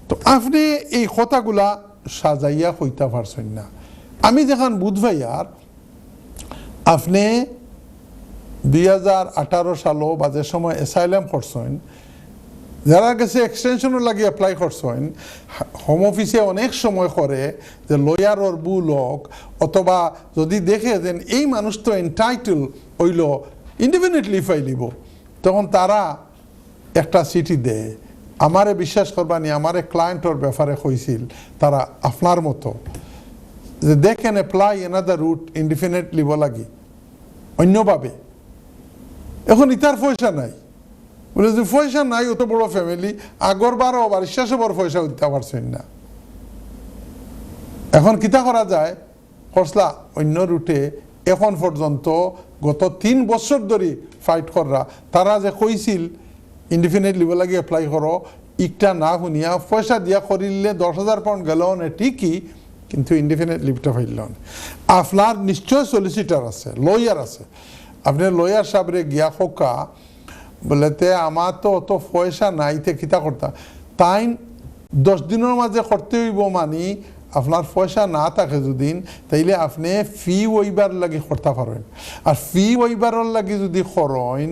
তো আপনি এই কথাগুলা সাজাইয়া কইতে পারছেন না। আমি যখন বুধবাই আর আপনি 2018 সালও বাজে সময় অ্যাসাইলাম করছেন, যারা কাছে এক্সটেনশনও লাগে অ্যাপ্লাই করছেন, হোম অফিসে অনেক সময় করে যে লয়ারর বুলক অথবা যদি দেখে যে এই মানুষ তো এন্টাইটেল হইল ইন্ডিপেন্ডেন্টলি ফাইলিব, তখন তারা একটা চিঠি দেয়। আমারে বিশ্বাস করবানি, আমারে ক্লায়েন্টর ব্যাপারে কইছিল তারা আপনার মতো যে they can apply another route indefinitely লাগি অন্যভাবে। এখন ইতার পয়সা নাই, বলে যে পয়সা নাই, অত বড় ফ্যামিলি, আগর বারো আবার বিশ্বাসে বড় পয়সা দিতে পারছেন না। এখন কিতা করা যায়? খসলা অন্য রুটে এখন পর্যন্ত গত 3 বছর ধরে ফাইট করা, তারা যে কইছিল ইনডিফিনিট লিভ লাগে অ্যাপ্লাই করো, ইকটা না শুনিয়া পয়সা দিয়া করিলে 10,000 পাউন্ড গেল না ঠিকই, কিন্তু ইনডিফিনিট লিভটা ফাইল। আপনার নিশ্চয় সলিসিটার আছে, লয়ার আছে, আপনি লয়ার সাহেবরে গিয়া খোকা বলেতে আমার তো অত পয়সা নাইতে কিতা করতা, তাই 10 দিনের মাঝে করতে হইব। মানি আপনার পয়সা না থাকে যদিন, তাইলে আপনি ফি ওইবার লাগি করতে পারেন। আর ফি ওইবারের লাগি যদি করেন,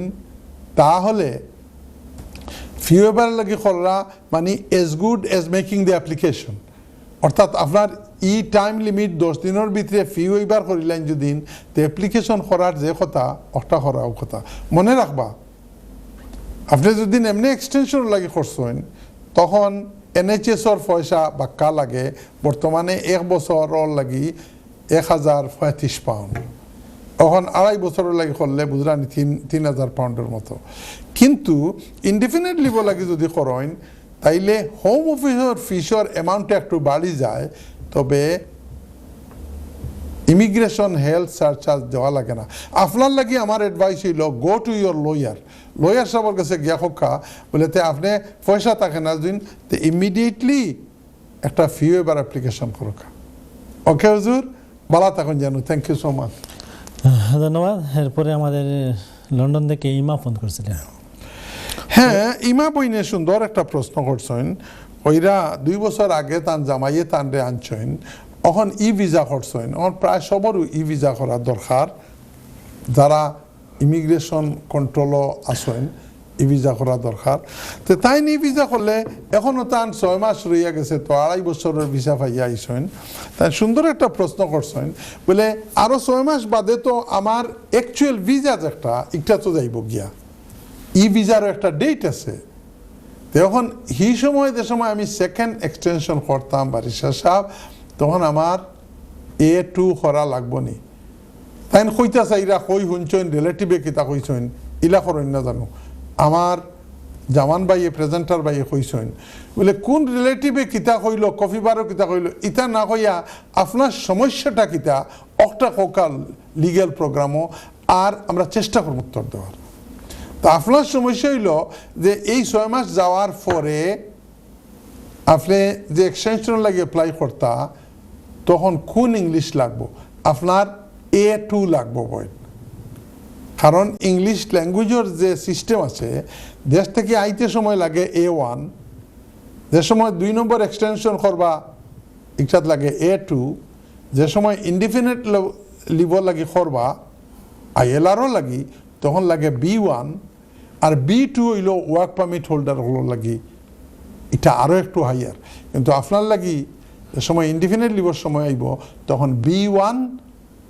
তাহলে ফি ওইবার লাগি করা মানে age good age making the application. অর্থাৎ আপনার টাইম লিমিট 10 দিনের ভিতরে ফি ওইবার করিলেন যদিন, তো অ্যাপ্লিকেশন করার যে কথা ওটা করাও কথা মনে রাখবা। আপনি যদি এমনি এক্সটেনশন লাগে করছেন, তখন NHSর পয়সা বাক্কা লাগে বর্তমানে 1 বছরের লাগি 1035 পাউন্ড। এখন 2.5 বছরের লাগে করলে বুঝলানি 3,000 পাউন্ডের মতো। কিন্তু ইনডিফিনিট লিভ লাগে যদি করেন, তাইলে হোম অফিসের ফিসের অ্যামাউন্টটা একটু বাড়ি যায়, তবে ইমিগ্রেশন হেলথ সার্চার্জ দেওয়া লাগে না। আপনার লাগি আমার অ্যাডভাইস হইল গো টু ইয়োর লয়ার সাহেবের কাছে গিয়া খোকা বলে তে আপনি পয়সা থাকে না দিন, তো ইমিডিয়েটলি একটা ফি ওয়েবার অ্যাপ্লিকেশন করোকা। ওকে হুজুর, ভালো থাকুন জানু, থ্যাংক ইউ সো মাচ। ধন্যবাদ। এরপরে আমাদের লন্ডন থেকে ইমা ফোন করছিলেন। হ্যাঁ, ইমা বইনে সুন্দর একটা প্রশ্ন করছেন। ওইরা 2 বছর আগে তান জামাইয়ে তানরে আনছেন, এখন ই ভিসা করছেন। এখন প্রায় সবারও ই ভিসা করার দরকার, যারা ইমিগ্রেশন কন্ট্রোলও আসেন ই ভিসা করা দরকার। তো তাই ই ভিসা করলে এখনও তান 6 মাস রইয়া গেছে, তো 2.5 বছরের ভিসা পাইয়া আইসেন। তাই সুন্দর একটা প্রশ্ন করছেন, বলে আরও 6 মাস বাদে তো আমার অ্যাকচুয়াল ভিসা যেটা এটা তো যাইব গিয়া, ই ভিসারও একটা ডেট আছে। তখন এই সময় যে সময় আমি সেকেন্ড এক্সটেনশন করতাম বারিশা সাহেব, তখন আমার A2 করা লাগবো নি। তাই কইতা চাইরা কই শুনছেন, রিলেটিভে কিতা কইছেন, ইলা করেন না জানো। আমার জামান ভাইয়ে প্রেজেন্টার ভাইয়ে কইছেন, বলে কোন রিলেটিভে কিতা কইল, কফি বারও কিতা কইল, ইটা না কইয়া আপনার সমস্যাটা কিতা একটা কোকাল লিগ্যাল প্রোগ্রামও, আর আমরা চেষ্টা করব উত্তর দেওয়ার। তো আপনার সমস্যা হইল যে এই 6 মাস যাওয়ার পরে আপনি যে এক্সটেনশন লাগে অ্যাপ্লাই করতা, তখন কোন ইংলিশ লাগবো? আপনার A2 লাগবো বই। কারণ ইংলিশ ল্যাঙ্গুয়েজের যে সিস্টেম আছে, দেশ থেকে আইতে সময় লাগে A1, যে সময় 2 নম্বর এক্সটেনশন করবা ইচ্ছাত লাগে A2, যে সময় ইনডিফিনিট লিভ লাগি করবা ILRও লাগি তখন লাগে B1, আর B2 হইল ওয়ার্ক পারমিট হোল্ডার হলো লাগি, এটা আরও একটু হাইয়ার। কিন্তু আপনার লাগি যে সময় ইনডিফিনিট লিভের সময় আইব তখন B1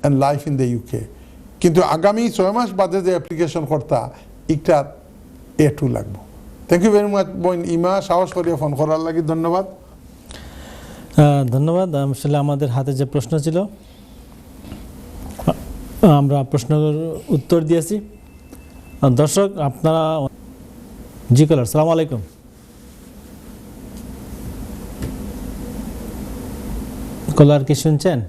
and life in the UK। কিন্তু আগামী 6 মাস বাদে যে অ্যাপ্লিকেশন করতা একটা A2 লাগবো। থ্যাংক ইউ ভেরি মাচ বোন ইমা, সাহস করিয়া ফোন করার লাগি ধন্যবাদ। ধন্যবাদ। আসলে আমাদের হাতে যে প্রশ্ন ছিল আমরা প্রশ্নের উত্তর দিয়েছি। দর্শক আপনারা, জি কলার, সালাম আলাইকুম। কলার কি শুনছেন?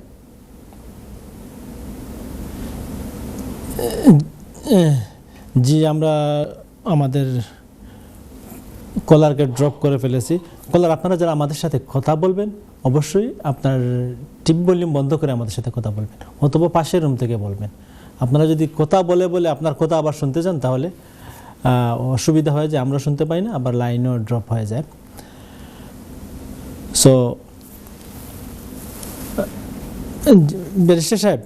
জি, আমরা আমাদের কলারকে ড্রপ করে ফেলেছি। কলার, আপনারা যারা আমাদের সাথে কথা বলবেন অবশ্যই আপনার টিপ ভলিউম বন্ধ করে আমাদের সাথে কথা বলবেন, অথবা পাশের রুম থেকে বলবেন। আপনারা যদি কথা বলে আপনার কথা আবার শুনতে চান তাহলে অসুবিধা হয় যে আমরা শুনতে পাই না, আবার লাইনও ড্রপ হয়ে যায়। সো ব্যারিস্টার সাহেব,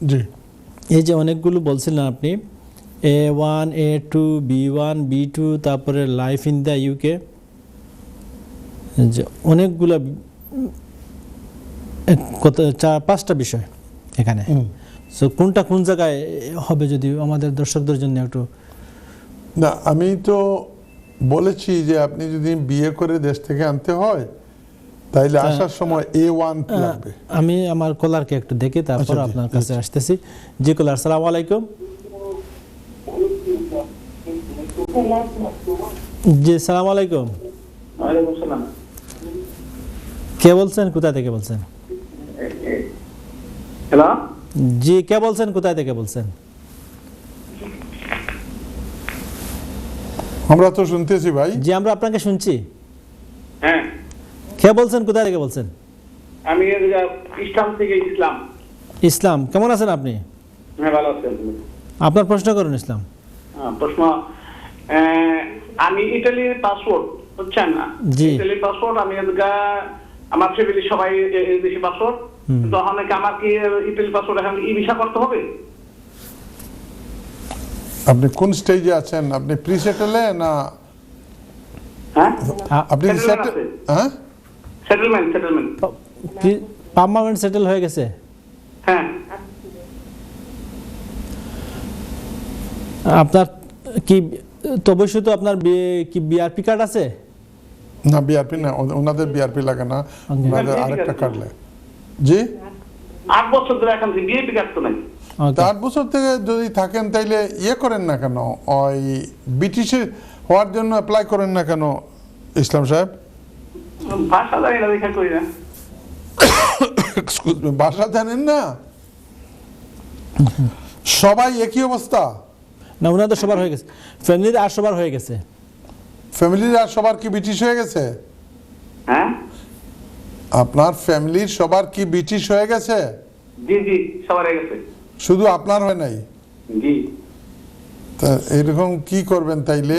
জি, এই যে অনেকগুলো বলছিলেন আপনি, A1, A2, B1, B2, তারপরে লাইফ ইন দ্য UK, যে অনেকগুলো কত 4-5টা বিষয় এখানে। সো কোনটা কোন জায়গায় হবে যদি আমাদের দর্শকদের জন্য একটু। না, আমি তো বলেছি যে আপনি যদি বিয়ে করে দেশ থেকে আনতে হয় তাইলে আসার সময় A1 লাগবে। আমি আমার কলারকে একটু দেখে তারপর আপনার কাছে আসতেছি। জি কলার, সালাম আলাইকুম। জি, সালাম আলাইকুম। ওয়ালাইকুম সালাম। কে বলছেন, কোথা থেকে বলছেন? হ্যালো, জি, কে বলছেন, কোথায় থেকে বলছেন? আমরা তো শুনতেছি ভাই। জি, আমরা আপনাকে শুনছি। হ্যাঁ, কে বলছেন, কোথায় থেকে বলছেন? আমি ইসলাম থেকে। ইসলাম। ইসলাম, কেমন আছেন আপনি? হ্যাঁ, ভালো আছেন। আপনার প্রশ্ন করুন ইসলাম। প্রশ্ন, আমি ইটালির পাসপোর্ট, বুঝছেন না? জি। ইটালির পাসপোর্ট, আমি আমার ফ্যামিলি সবাই দেশি পাসপোর্ট। তখন আমার কি ইটালি পাসপোর্ট এখন ই ভিসা করতে হবে? আপনি কোন স্টেজে আছেন? আপনি প্রি সেটেলে না হ্যাঁ, আপনি হ্যাঁ সেটেলমেন্ট। পার্মানেন্ট সেটেল হয়ে গেছে? হ্যাঁ। আপনার কি তো অবশ্যই তো আপনার কি বিআরপি কার্ড আছে? না, বিআরপি না, ওনাদের বিআরপি লাগে না, ওনাদের আরেকটা কার্ড লাগে। জি, 8 বছর ধরে এখন বিএপি কার্ড তো নাই। 8 বছর থেকে যদি থাকেন তাইলে ইয়ে করেন না কেন, ওই ব্রিটিশে হওয়ার জন্য অ্যাপ্লাই করেন না কেন ইসলাম সাহেব? ভাষা জানি না, দেখা করি না। এক্সকিউজ মি, ভাষা জানেন না? সবাই একই অবস্থা না, ওনাদের সবার হয়ে গেছে, ফ্যামিলির আর সবার হয়ে গেছে। ফ্যামিলির আর সবার কি ব্রিটিশ হয়ে গেছে? হ্যাঁ, আপনার ফ্যামিলির সবার কি ব্রিটিশ হয়ে গেছে? জি জি, সবার হয়ে গেছে। শুধু আপনার হয় নাই, জি তা এরকম কি করবেন তাইলে?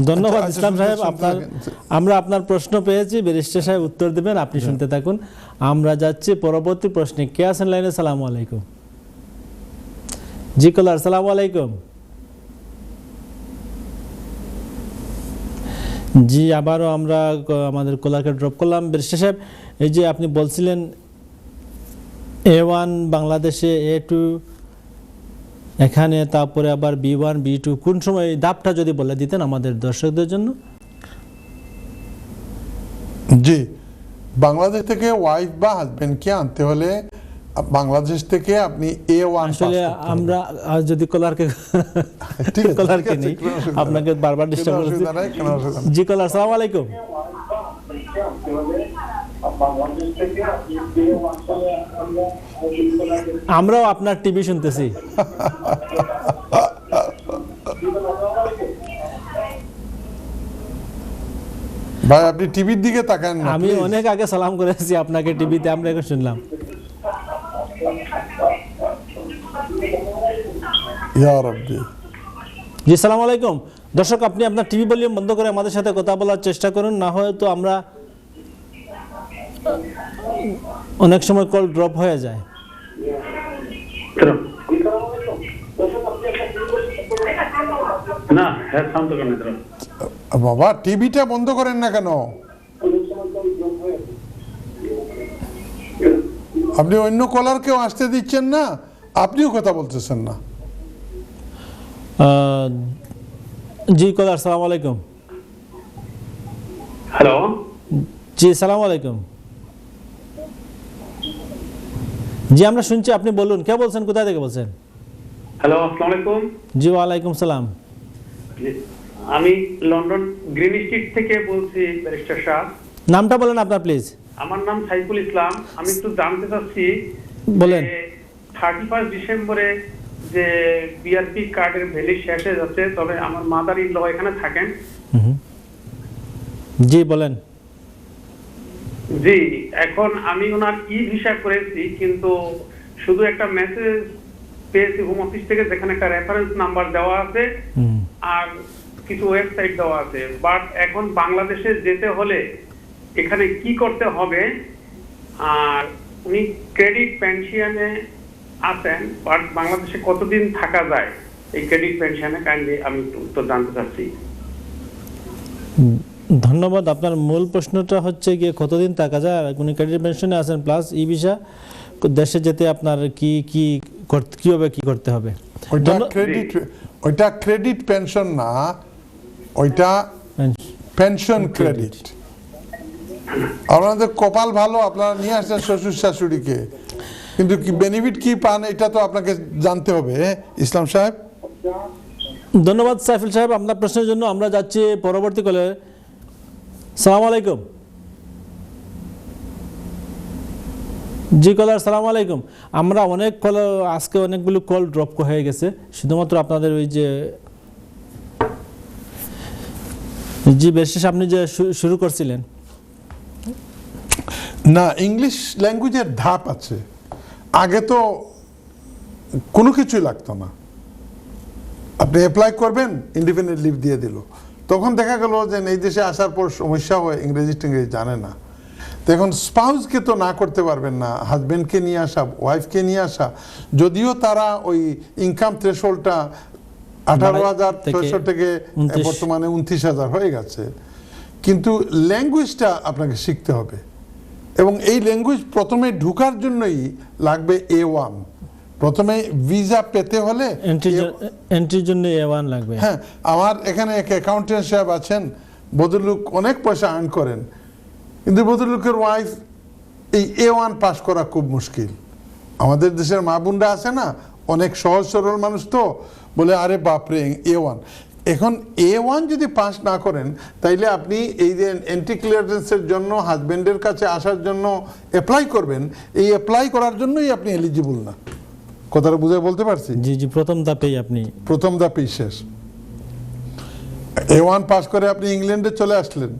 ধন্যবাদ আচ্ছা, ইসলাম সাহেব, শুনতে আপনার থাকেন। আমরা আপনার প্রশ্ন পেয়েছি, ব্যারিস্টার সাহেব উত্তর দেবেন, আপনি শুনতে থাকুন। আমরা যাচ্ছি পরবর্তী প্রশ্নে। কে আছেন লাইনে? সালামু আলাইকুম। জি কলার, সালামু আলাইকুম। জি, আবারও আমরা আমাদের কলারকে ড্রপ করলাম। ব্যারিস্টার সাহেব, এই যে আপনি বলছিলেন A1 বাংলাদেশে, A2 এখানে, তারপরে আবার B1 B2, কোন সময় এই ধাপটা যদি বলে দিতেন আমাদের দর্শকদের জন্য। জি, বাংলাদেশ থেকে ওয়াইফ বা হাজবেন্ডকে আনতে হলে বাংলাদেশ থেকে আপনি A1 আসলে আমরা যদি কলারকে ঠিক আছে, কলারকে ঠিক আছে, নেই, কোনো অসুবিধা নাই। আপনাকে বারবার ডিস্টার্ব কোনো করেছি। অসুবিধা নাই, কোনো অসুবিধা নাই। জি কলার, সালাম আলাইকুম। আমরাও আপনার টিভি শুনতেছি। ভাই আপনি টিভির দিকে তাকান না, আমি please। অনেক আগে সালাম করেছি আপনাকে টিভিতে, আমরা এখন শুনলাম। ইয়া রাব্বি। জি সালাম আলাইকুম। দর্শক, আপনি আপনার টিভি ভলিউম বন্ধ করে আমাদের সাথে কথা বলার চেষ্টা করুন, না হয় তো আমরা অনেক সময় কল ড্রপ হয়ে যায়। না হ্যাঁ শান্ত করেন বাবা টিভিটা বন্ধ করেন না কেন? আপনি অন্য কলারকেও আসতে দিচ্ছেন না, আপনিও কথা বলতেছেন না। জি কলার, সালাম আলাইকুম। হ্যালো জি সালাম আলাইকুম। জি আমরা শুনছি, আপনি বলুন, কে বলছেন, কোথায় থেকে বলছেন? হ্যালো আসসালামু আলাইকুম। জি ওয়ালাইকুম সালাম। জি, আমি লন্ডন গ্রিন স্ট্রিট থেকে বলছি ব্যারিস্টার সাহেব। নামটা বলেন আপনার প্লিজ। আমার নাম সাইফুল ইসলাম। আমি একটু জানতে চাচ্ছি বলেন। 31 ডিসেম্বরে যে বিআরপি কার্ডের ভ্যালি শেষ হয়ে যাচ্ছে, তবে আমার মাদার ইন ল এখানে থাকেন। জি বলেন। জি, এখন আমি ওনার ই ভিসা করেছি, কিন্তু শুধু একটা মেসেজ পেয়েছি হোম অফিস থেকে, যেখানে একটা রেফারেন্স নাম্বার দেওয়া আছে আর কিছু ওয়েবসাইট দেওয়া আছে। বাট এখন বাংলাদেশে যেতে হলে এখানে কি করতে হবে? আর উনি ক্রেডিট পেনশনে আছেন, বাট বাংলাদেশে কতদিন থাকা যায় এই ক্রেডিট পেনশনে? কাইন্ডলি আমি একটু উত্তর জানতে চাচ্ছি। ধন্যবাদ। আপনার মূল প্রশ্নটা হচ্ছে গিয়ে কতদিন থাকা যায়, আর উনি ক্রেডিট পেনশনে আছেন প্লাস ই ভিসা, দেশে যেতে আপনার কি কি কিভাবে কি করতে হবে? ওইটা ক্রেডিট পেনশন না, ওইটা পেনশন ক্রেডিট। আপনাদের কপাল ভালো, আপনারা নিয়ে আসছেন শ্বশুর শাশুড়িকে, কিন্তু কি বেনিফিট কি পান এটা তো আপনাকে জানতে হবে। ইসলাম সাহেব, ধন্যবাদ সাইফুল সাহেব আপনার প্রশ্নের জন্য। আমরা যাচ্ছি পরবর্তী কলে। সালাম আলাইকুম। জি কলার, সালাম আলাইকুম। আমরা অনেক কল, আজকে অনেকগুলো কল ড্রপ হয়ে গেছে, শুধুমাত্র আপনাদের ওই যে জি বেশি আপনি যে শুরু করছিলেন। না, ইংলিশ ল্যাঙ্গুয়েজের ধাপ আছে। আগে তো কোনো কিছুই লাগতো না, আপনি অ্যাপ্লাই করবেন, ইন্ডিপেন্ডেন্ট লিভ দিয়ে দিল। তখন দেখা গেল যে এই দেশে আসার পর সমস্যা হয়, ইংরেজি টিংরেজি জানে না। তো এখন স্পাউসকে তো না করতে পারবেন না, হাজব্যান্ডকে নিয়ে আসা, ওয়াইফকে নিয়ে আসা, যদিও তারা ওই ইনকাম থ্রেশহোল্ডটা 18,600 থেকে বর্তমানে 29,000 হয়ে গেছে, কিন্তু ল্যাঙ্গুয়েজটা আপনাকে শিখতে হবে। এবং এই ল্যাঙ্গুয়েজ প্রথমে ঢুকার জন্যই লাগবে A1। প্রথমে ভিসা পেতে হলে এন্ট্রির জন্য A1 লাগবে। হ্যাঁ, আমার এখানে এক অ্যাকাউন্টেন্ট সাহেব আছেন, ভদ্রলোক অনেক পয়সা আর্ন করেন, কিন্তু ভদ্রলোকের ওয়াইফ এই A1 পাস করা খুব মুশকিল। আমাদের দেশের মা বোনরা আছে না, অনেক সহজ সরল মানুষ, তো বলে আরে বাপরে A1। এখন A1 যদি পাস না করেন, তাইলে আপনি এই যে এন্ট্রি ক্লিয়ারেন্সের জন্য হাজব্যান্ডের কাছে আসার জন্য অ্যাপ্লাই করবেন, এই অ্যাপ্লাই করার জন্যই আপনি এলিজিবল না। কথাটা বুঝে বলতে পারছি? জি জি, প্রথম ধাপেই আপনি, প্রথম ধাপেই শেষ। A1 পাস করে আপনি ইংল্যান্ডে চলে আসলেন,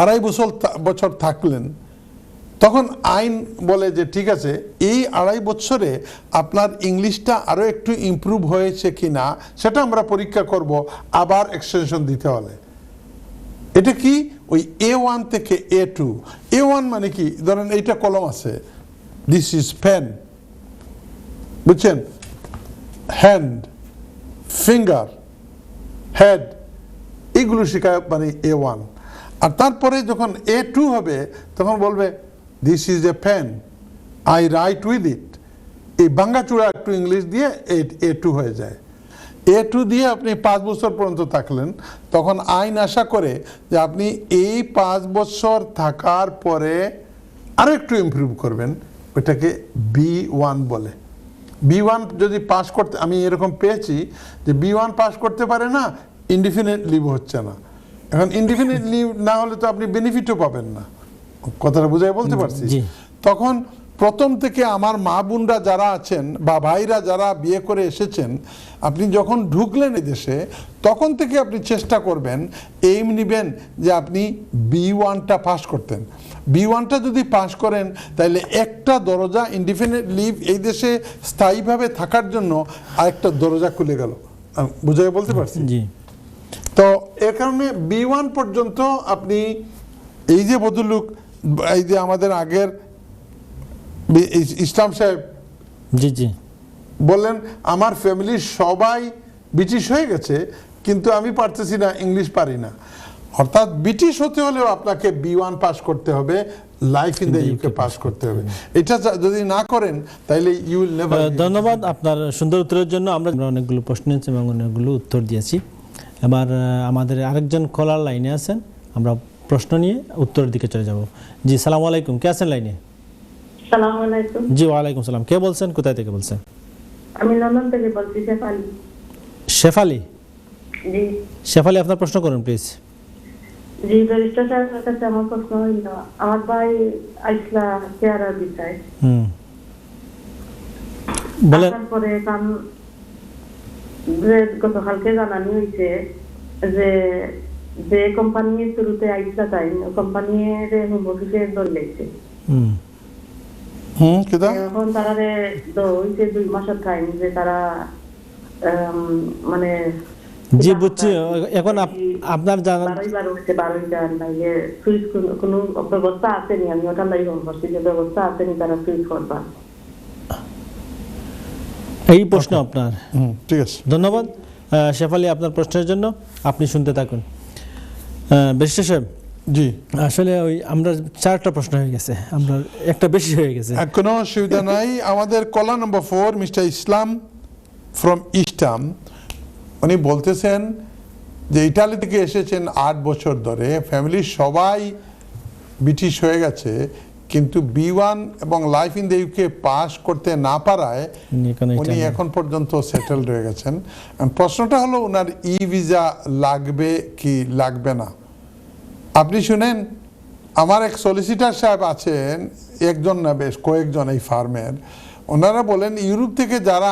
2.5 বছর থাকলেন, তখন আইন বলে যে ঠিক আছে, এই 2.5 বছরে আপনার ইংলিশটা আরও একটু ইমপ্রুভ হয়েছে কিনা সেটা আমরা পরীক্ষা করব, আবার এক্সটেনশন দিতে হলে। এটা কি ওই A1 থেকে A2। A1 মানে কি, ধরেন এইটা কলম আছে, দিস ইজ পেন, বুঝছেন, হ্যান্ড, ফিঙ্গার, হেড, এগুলো শেখায় মানে A1। আর তারপরে যখন A2 হবে তখন বলবে this is a pen, I write with it. এই ভাঙ্গাচূড়া একটু ইংলিশ দিয়ে A2 হয়ে যায়। A2 দিয়ে আপনি 5 বছর পর্যন্ত থাকলেন, তখন আইন আশা করে যে আপনি এই 5 বছর থাকার পরে আরও একটু ইমপ্রুভ করবেন, ওইটাকে B1 বলে। B1 যদি পাস করতে, আমি এরকম পেয়েছি যে B1 পাস করতে পারে না, ইনডিফিনিট লিভ হচ্ছে না। এখন ইনডিফিনিট লিভ না হলে তো আপনি বেনিফিটও পাবেন না, কথাটা বুঝাই বলতে পারছি। তখন প্রথম থেকে আমার মা বোনরা যারা আছেন বা ভাইরা যারা বিয়ে করে এসেছেন, আপনি যখন ঢুকলেন এই দেশে তখন থেকে আপনি চেষ্টা করবেন, এইম নেবেন যে আপনি B1টা পাস করতেন। B1টা যদি পাস করেন তাহলে একটা দরজা, ইনডিফিনিট লিভ এই দেশে স্থায়ীভাবে থাকার জন্য আরেকটা দরজা খুলে গেল। বুঝাই বলতে পারছি? জি। তো এর কারণে B1 পর্যন্ত আপনি, এই যে ভদ্রলোক, এই যে আমাদের আগের ইসলাম সাহেব জি জি বললেন আমার ফ্যামিলির সবাই ব্রিটিশ হয়ে গেছে কিন্তু আমি পারতেছি না, ইংলিশ পারি না। অর্থাৎ ব্রিটিশ হতে হলেও আপনাকে B1 পাস করতে হবে, life in the UK pass করতে হবে। এটা যদি না করেন তাহলে ইউ উইল নেভার। ধন্যবাদ আপনার সুন্দর উত্তরের জন্য। আমরা অনেকগুলো প্রশ্ন নিয়েছি এবং অনেকগুলো উত্তর দিয়েছি। এবার আমাদের আরেকজন কলার লাইনে আছেন, আমরা প্রশ্ন নিয়ে উত্তরের দিকে চলে যাব। জি, সালাম আলাইকুম, কে আছেন লাইনে? আসসালামু আলাইকুম। জি, ওয়ালাইকুম সালাম। কে বলছেন, কোথায় থেকে বলছেন? আমি লন্ডন থেকে বলছি, শেফালি। শেফালি? জি। শেফালি, আপনার প্রশ্ন করুন প্লিজ। জি, ব্যারিস্টার সাহেবের কাছে আমার প্রশ্ন হইল, আমার ভাই আইসলা চেয়ারা দিতায়, বলেন। তারপরে গতকালকে জানানি হয়েছে যে যে কোম্পানির শুরুতে আইসলা তাই কোম্পানির হোম অফিসে দল লেগেছে। এখন তারা হয়েছে 2 মাসের টাইম যে তারা মানে। জি, বুঝছি। এখন আপনার জানান 12বার নাইলে সুইচ কোনো ব্যবস্থা আসেনি, আমি ওটা নাই করছি যে ব্যবস্থা আসেনি তারা সুইচ করবা। এই প্রশ্ন আপনার। ঠিক আছে, ধন্যবাদ শেফালি আপনার প্রশ্নের জন্য। আপনি শুনতে থাকুন। ব্যারিস্টার সাহেব, জি, আসলে ওই আমরা 4টা প্রশ্ন হয়ে গেছে, আমরা একটা বেশি হয়ে গেছে। কোনো অসুবিধা নাই। আমাদের কলা নম্বর 4 মিস্টার ইসলাম ফ্রম ইস্টাম, উনি বলতেছেন যে ইটালি থেকে এসেছেন 8 বছর ধরে, ফ্যামিলির সবাই ব্রিটিশ হয়ে গেছে কিন্তু B1 এবং life in the UK pass করতে না পারায় উনি এখন পর্যন্ত সেটেলড হয়ে গেছেন। প্রশ্নটা হলো ওনার ভিসা লাগবে কি লাগবে না। আপনি শুনেন, আমার এক সলিসিটার সাহেব আছেন, একজন না বেশ কয়েকজন এই ফার্মের, ওনারা বলেন ইউরোপ থেকে যারা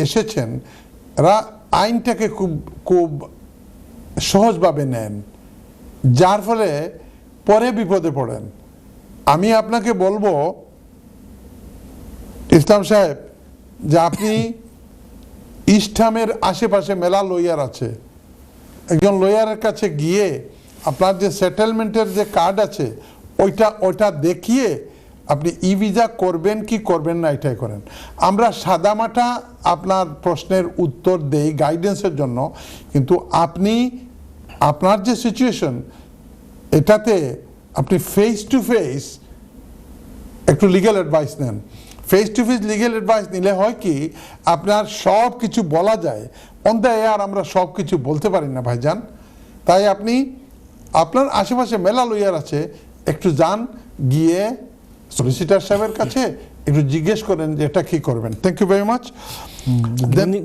এসেছেন এরা আইনটাকে খুব খুব সহজভাবে নেন, যার ফলে পরে বিপদে পড়েন। আমি আপনাকে বলবো ইসলাম সাহেব যে আপনি ইস্টামের আশেপাশে মেলা লয়ার আছে, একজন লয়ারের কাছে গিয়ে আপনার যে সেটেলমেন্টের যে কার্ড আছে ওইটা দেখিয়ে আপনি ভিসা করবেন কি করবেন না এটাই করেন। আমরা সাদামাটা আপনার প্রশ্নের উত্তর দেই গাইডেন্সের জন্য, কিন্তু আপনি আপনার যে সিচুয়েশন এটাতে আপনি ফেস টু ফেস একটু লিগ্যাল অ্যাডভাইস নেন। Face to face legal advice নিলে হয় কি, আপনার সব কিছু বলা যায়। অন দ্য এয়ার আমরা সব কিছু বলতে পারি না ভাইজান। তাই আপনি আপনার আশেপাশে মেলা লয়ার আছে, একটু যান, গিয়ে সলিসিটার সাহেবের কাছে একটু জিজ্ঞেস করেন যে এটা কি করবেন। Thank you very much.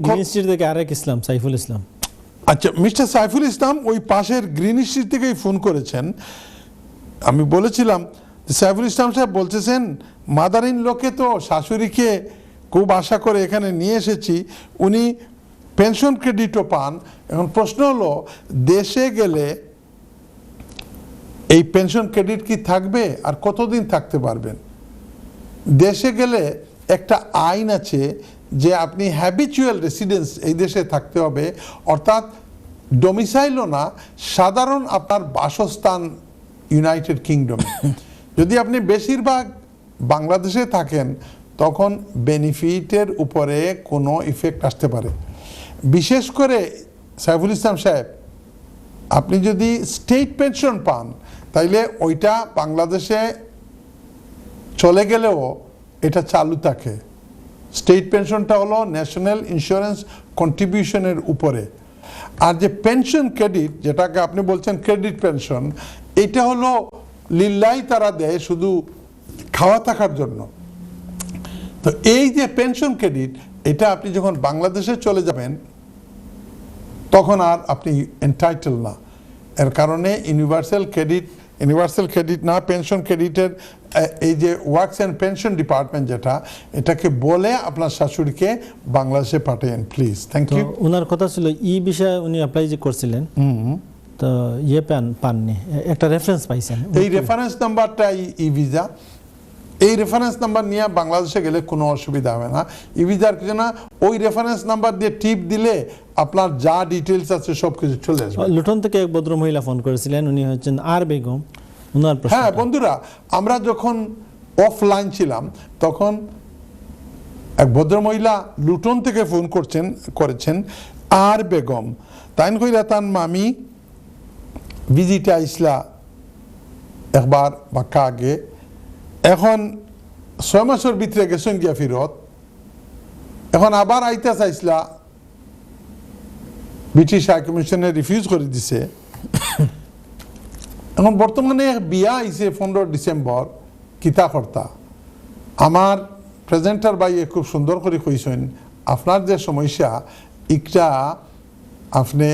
Green street থেকে আরেক ইসলাম, সাইফুল ইসলাম। আচ্ছা, মিস্টার সাইফুল ইসলাম ওই পাশের গ্রিন স্ট্রিট থেকেই ফোন করেছেন। আমি বলেছিলাম সাইফুল ইসলাম সাহেব বলতেছেন মাদার ইন লোকে তো শাশুড়িকে খুব আশা করে এখানে নিয়ে এসেছি, উনি পেনশন ক্রেডিটও পান। এখন প্রশ্ন হলো দেশে গেলে এই পেনশন ক্রেডিট কি থাকবে আর কতদিন থাকতে পারবেন? দেশে গেলে একটা আইন আছে যে আপনি হ্যাবিচুয়াল রেসিডেন্স এই দেশে থাকতে হবে, অর্থাৎ ডোমিসাইলও না, সাধারণ আপনার বাসস্থান ইউনাইটেড কিংডম। যদি আপনি বেশিরভাগ বাংলাদেশে থাকেন তখন বেনিফিটের উপরে কোনো ইফেক্ট আসতে পারে। বিশেষ করে সাইফুল ইসলাম সাহেব, আপনি যদি স্টেট পেনশন পান তাইলে ওইটা বাংলাদেশে চলে গেলেও এটা চালু থাকে। স্টেট পেনশনটা হলো ন্যাশনাল ইন্স্যুরেন্স কন্ট্রিবিউশনের উপরে। আর যে পেনশন ক্রেডিট, যেটাকে আপনি বলছেন ক্রেডিট পেনশন, এটা হলো লিল্লাই তারা দেয় শুধু খাওয়া থাকার জন্য। তো এই যে পেনশন ক্রেডিট, এটা আপনি যখন বাংলাদেশে চলে যাবেন তখন আর আপনি এন্টাইটেল না। এর কারণে ইউনিভার্সাল ক্রেডিট না, পেনশন ক্রেডিটের এই যে ওয়ার্কস অ্যান্ড পেনশন ডিপার্টমেন্ট যেটা, এটাকে বলে আপনার শাশুড়িকে বাংলাদেশে পাঠান প্লিজ। Thank you. ওনার কথা ছিল বিষয়ে উনি অ্যাপ্লাই যে করছিলেন, তো পাননি, একটা রেফারেন্স পাইছেন। এই রেফারেন্স নাম্বারটা ই ভিসা, এই রেফারেন্স নাম্বার নিয়ে বাংলাদেশে গেলে কোনো অসুবিধা হবে না। ই ভিসার কিছু না, ওই রেফারেন্স নাম্বার দিয়ে টিপ দিলে আপনার যা ডিটেলস আছে সব কিছু চলে আসবে। লুটন থেকে এক ভদ্র মহিলা ফোন করেছিলেন, উনি হচ্ছেন আর বেগম। ওনার প্রশ্ন, হ্যাঁ বন্ধুরা, আমরা যখন অফলাইন ছিলাম তখন এক ভদ্রমহিলা লুটন থেকে ফোন করেছেন আর বেগম। তাইন কইরা তান মামি ভিজিটে আইসলা একবার বাক্কা আগে, এখন 6 মাসের ভিতরে গেছেন গিয়া ফিরত, এখন আবার আইতা চাইছিলা, ব্রিটিশ হাই কমিশনে রিফিউজ করে দিছে। এখন বর্তমানে বিয়া আইছে 15 ডিসেম্বর, কিতা কর্তা। আমার প্রেজেন্টার ভাইয়ে খুব সুন্দর করে কইছেন, আপনার যে সমস্যা ইকটা আপনি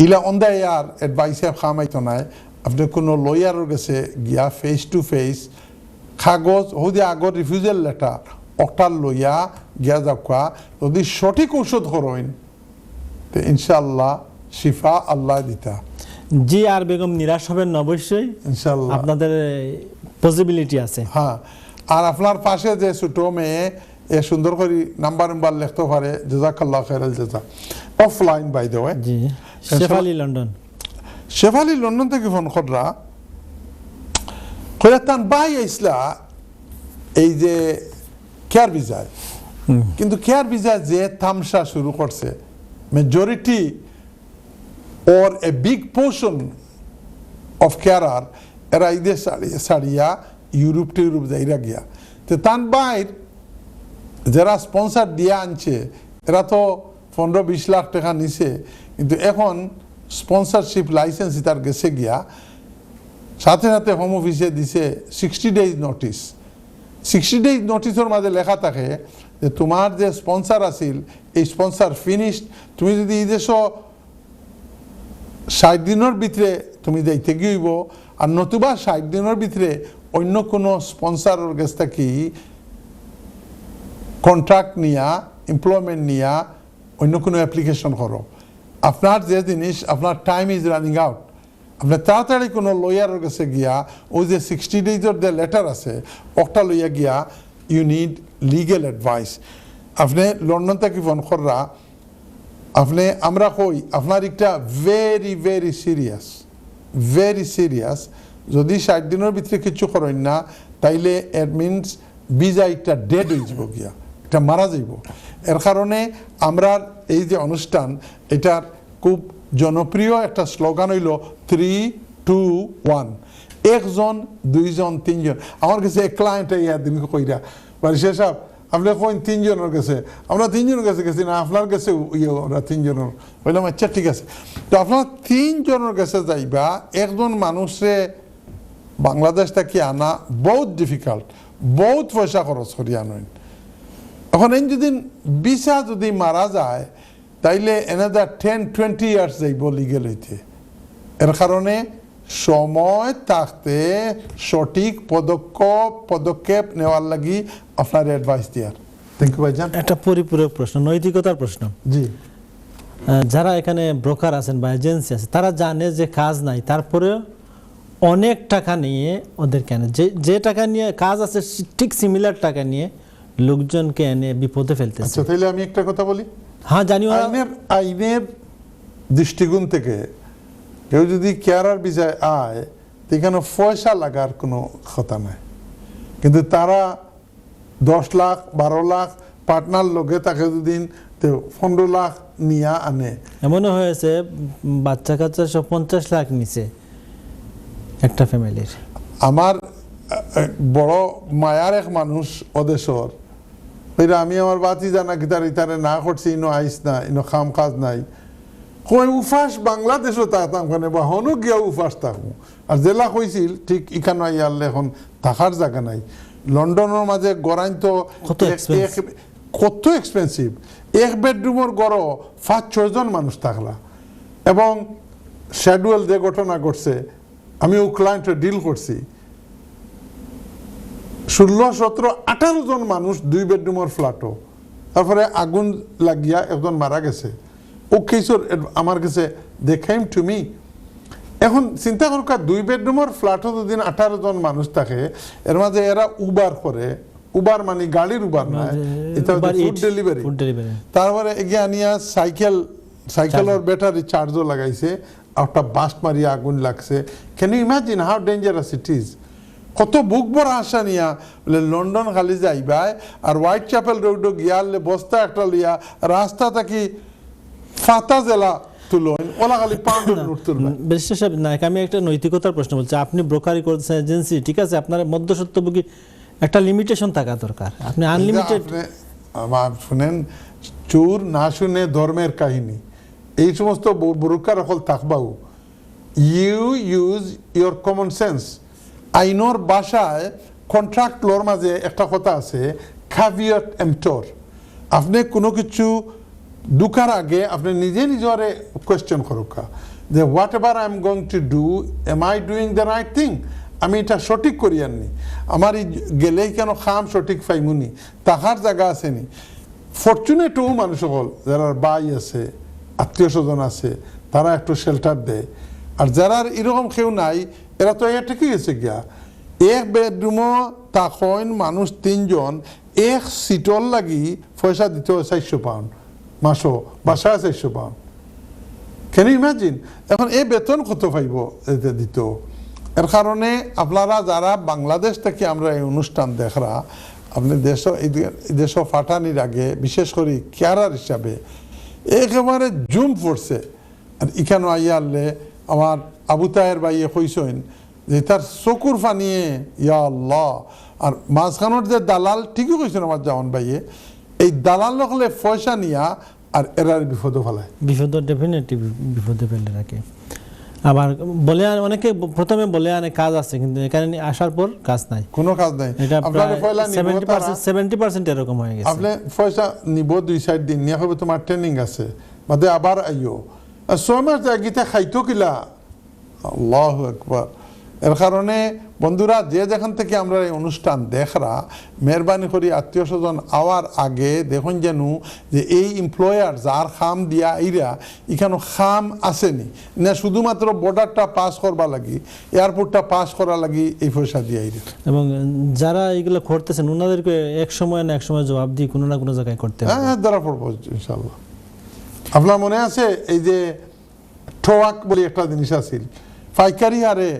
ইলা অন্দা ইয়ার অ্যাডভাইসে খামাইতো নাই, আপনি কোনো লয়ারের কাছে গিয়া ফেস টু ফেস কাগজ হইতে আগর রিফিউজাল লেটার অক্টার লইয়া গিয়া যাওয়া, যদি সঠিক ঔষধ করেন তো ইনশাআল্লাহ শিফা আল্লাহ দিতা। জি আর বেগম, নিরাশ হবেন না অবশ্যই, ইনশাআল্লাহ আপনাদের পসিবিলিটি আছে। হ্যাঁ, আর আপনার পাশে যে ছোট মেয়ে এ সুন্দর করে নাম্বার লিখতে পারে, জাযাকাল্লাহ খাইরাল জাযা। Offline by the way. জি, শেফালি লন্ডন। শেফালি লন্ডন থেকে ফোন কররা কইরাতান বাই আইসলা এই যে কেয়ার ভিসায়, কিন্তু কেয়ার ভিসায় যে তামসা শুরু করছে, majority or a big portion of carer এরা ইদে সারিয়া ইউরোপ যাইরা গিয়া। তো তান বাইর যারা স্পন্সার দিয়ে আনছে এরা তো 15-20 লাখ টাকা নিছে, কিন্তু এখন স্পন্সারশিপ লাইসেন্স তার গেছে গিয়া, সাথে সাথে হোম অফিসে দিছে 60 days নোটিস। 60 days নোটিসের মাঝে লেখা থাকে যে তোমার যে স্পন্সার আছিল এই স্পন্সার ফিনিশড, তুমি যদি এই দেশ 60 দিনের ভিতরে তুমি যাইতে গিয়েব, আর নতুবা 60 দিনের ভিতরে অন্য কোনো স্পন্সারের কাছ থেকে কন্ট্রাক্ট নিয়া, এমপ্লয়মেন্ট নিয়া অন্য কোনো অ্যাপ্লিকেশন করো। আপনার যে জিনিস, আপনার টাইম ইজ রানিং আউট, আপনি তাড়াতাড়ি কোনো লয়ারের কাছে গিয়া ওই যে 60 days যে লেটার আছে ওটা লইয়া গিয়া, ইউ নিড লিগেল অ্যাডভাইস। আপনি লন্ডন থেকে ফোন কররা, আপনি আমরা কই আপনার একটা ভেরি ভেরি সিরিয়াস, যদি 60 দিনের ভিতরে কিছু করেন না তাইলে এট মিনস ভিসা একটা ডেড হয়ে যাব গিয়া, এটা মারা যাইব। এর কারণে আমরা এই যে অনুষ্ঠান, এটার খুব জনপ্রিয় একটা স্লোগান হইল 3, 2, 1। 1 জন 2 জন 3 জন। আমার কাছে এক ক্লায়েন্ট দিন কইরা বারিশা সাহেব আপনি কইন 3 জনের কাছে, আমরা 3 জনের কাছে গেছি না, আপনার কাছে ওরা 3 জনের। বললাম আচ্ছা ঠিক আছে। তো আপনার 3 জনের কাছে যাইবা, একজন মানুষে বাংলাদেশ থেকে আনা বহুত ডিফিকাল্ট, বহুত পয়সা খরচ করি আনেন। এখন এই যদি ভিসা যদি মারা যায় তাইলে এনাদার 10-20 years যাইব লিগেল হইতে। এর কারণে সময় থাকতে সঠিক পদক্ষেপ নেওয়ার লাগি আপনার অ্যাডভাইস দেওয়ার। থ্যাংক ইউ ভাইজান। একটা পরিপূরক প্রশ্ন, নৈতিকতার প্রশ্ন। জি, যারা এখানে ব্রোকার আছেন বা এজেন্সি আছে তারা জানে যে কাজ নাই, তারপরেও অনেক টাকা নিয়ে ওদের কেন যে টাকা নিয়ে কাজ আছে ঠিক সিমিলার টাকা নিয়ে লোকজনকে এনে বিপদে ফেলতেছে। আচ্ছা, তাহলে আমি একটা কথা বলি। হ্যাঁ, জানিও আইনের দৃষ্টিকোণ থেকে কেউ যদি কেয়ারার বিষয় আয়, এখানে পয়সা লাগার কোনো কথা নাই, কিন্তু তারা 10 লাখ 12 লাখ পার্টনার লোকে তাকে যদি 15 লাখ নিয়ে আনে। এমনও হয়েছে বাচ্চা কাচ্চা সব 50 লাখ নিচে একটা ফ্যামিলির। আমার বড় মায়ার এক মানুষ ওদেশর, আমি আমার বাতি জানা গিতার ইতারে না করছি, ইনো আইস না, ইনো খাম কাজ নাই, কই উফাস বাংলাদেশও থাকতাম কেন বা হনও গিয়া উফাস থাকবো। আর জেলা হয়েছিল ঠিক ইখানো আইয়ালে এখন থাকার জায়গা নাই। লন্ডনের মাঝে গড়াইন তো কত এক্সপেন্সিভ, এক বেডরুমের গড় 5-6 জন মানুষ থাকলা, এবং শেডুয়েল যে ঘটনা ঘটছে আমি ও ক্লায়েন্টে ডিল করছি, 16, 17, 18 জন মানুষ 2 বেডরুমের ফ্ল্যাটও, তারপরে আগুন লাগিয়া একজন মারা গেছে। ও কেসর আমার কাছে দেখাইম টু মি। এখন চিন্তা করুক, 2 বেডরুমের ফ্ল্যাটও যদি 18 জন মানুষ থাকে, এর মাঝে এরা উবার করে, উবার মানে গাড়ির উবার না, এটা ফুড ডেলিভারি। তারপরে এগিয়ে আনিয়া সাইকেলের ব্যাটারি চার্জও লাগাইছে, একটা বাস্ট মারিয়া আগুন লাগছে। Can you imagine how dangerous it is? কত বুক বড় আশা নিয়া বলে লন্ডন খালি যাইবাই, আর হোয়াইট চ্যাপেল রোড গিয়ালে বস্তা একটা লিয়া রাস্তা থাকি ফাতা জেলা তুলন ওলা খালি পাউন্ডের নোট তুলবেন। ব্যারিস্টার সাহেব, নায়ক আমি একটা নৈতিকতার প্রশ্ন বলছি। আপনি ব্রোকারি করছেন, এজেন্সি, ঠিক আছে, আপনার মধ্যস্বত্বভোগী একটা লিমিটেশন থাকা দরকার। আপনি আনলিমিটেড শুনেন, চোর না শুনে ধর্মের কাহিনী, এই সমস্ত ব্রোকার হল থাকবাও। You use your common sense. আইনোর ভাষায় কন্ট্রাক্ট লর মাঝে একটা কথা আছে, ক্যাভিয়েট এম্পটর। আপনি কোনো কিছু ঢুকার আগে আপনি নিজে নিজের কোয়েশ্চেন করুকা যে whatever I am going to do, am I doing the right thing? আমি এটা সঠিক করি আননি, আমার গেলেই কেন খাম সঠিক পাইমুনি, তাহার জায়গা আসেনি। ফরচুনেটও মানুষ সকল যারা বাই আছে, আত্মীয় স্বজন আছে, তারা একটু শেল্টার দেয়। আর যারা এরকম কেউ নাই, এরা তো এটা কি গেছে গিয়া এক বেডরুমও তখন মানুষ 3 জন, এক সিটর লাগি পয়সা দিত 400 পাউন্ড মাসও, বা 450 পাউন্ড। Can you imagine? এখন এই বেতন কত পাইব এতে দিত? এর কারণে আপনারা যারা বাংলাদেশ থেকে আমরা এই অনুষ্ঠান দেখরা, আপনি দেশ ফাটানির আগে বিশেষ করে কেয়ারার হিসাবে একেবারে জুম পড়ছে। আর এখানে আইয়া আনলে আমার আবু তাহের ভাইয়ে কইসেন যে তার চকুর ফানিয়ে ইয়া আল্লাহ। আর মাঝখানোর যে দালাল, ঠিকই কইছেন আমার জামান ভাইয়ে, এই দালাল হলে পয়সা নিয়া আর এরার বিপদে ফেলায়। বিপদ ডেফিনেটলি বিপদে ফেলে রাখে। আবার বলে অনেকে প্রথমে বলে আনে কাজ আছে, কিন্তু এখানে আসার পর কাজ নাই, কোনো কাজ নাই। এটা 70% এরকম হয়ে গেছে। আপনি পয়সা নিব 2-4 দিন নিয়ে হবে তোমার ট্রেনিং আছে, বাদে আবার আইও 6 মাস গীতা খাইতো কিলা। আল্লাহু আকবার। এর কারণে বন্ধুরা, যে যেখান থেকে আমরা এই অনুষ্ঠান দেখরা, মেহরবানি করি আত্মীয় স্বজন আওয়ার আগে দেখুন যেন যে এই এমপ্লয়ার যার খাম দিয়া এইরা এখানে খাম আসেনি না, শুধুমাত্র বর্ডারটা পাস করবা লাগি, এয়ারপোর্টটা পাস করা লাগি এই পয়সা দিয়ে এইরা। এবং যারা এগুলো করতেছেন ওনাদেরকে এক সময় না এক সময় জবাব দিয়ে কোনো না কোনো জায়গায় করতে হবে। হ্যাঁ, ধরা পড়বো ইনশাল্লাহ। আপনার মনে আছে এই যে ঠোয়াক বলে একটা জিনিস আছিল, পাইকারি হারে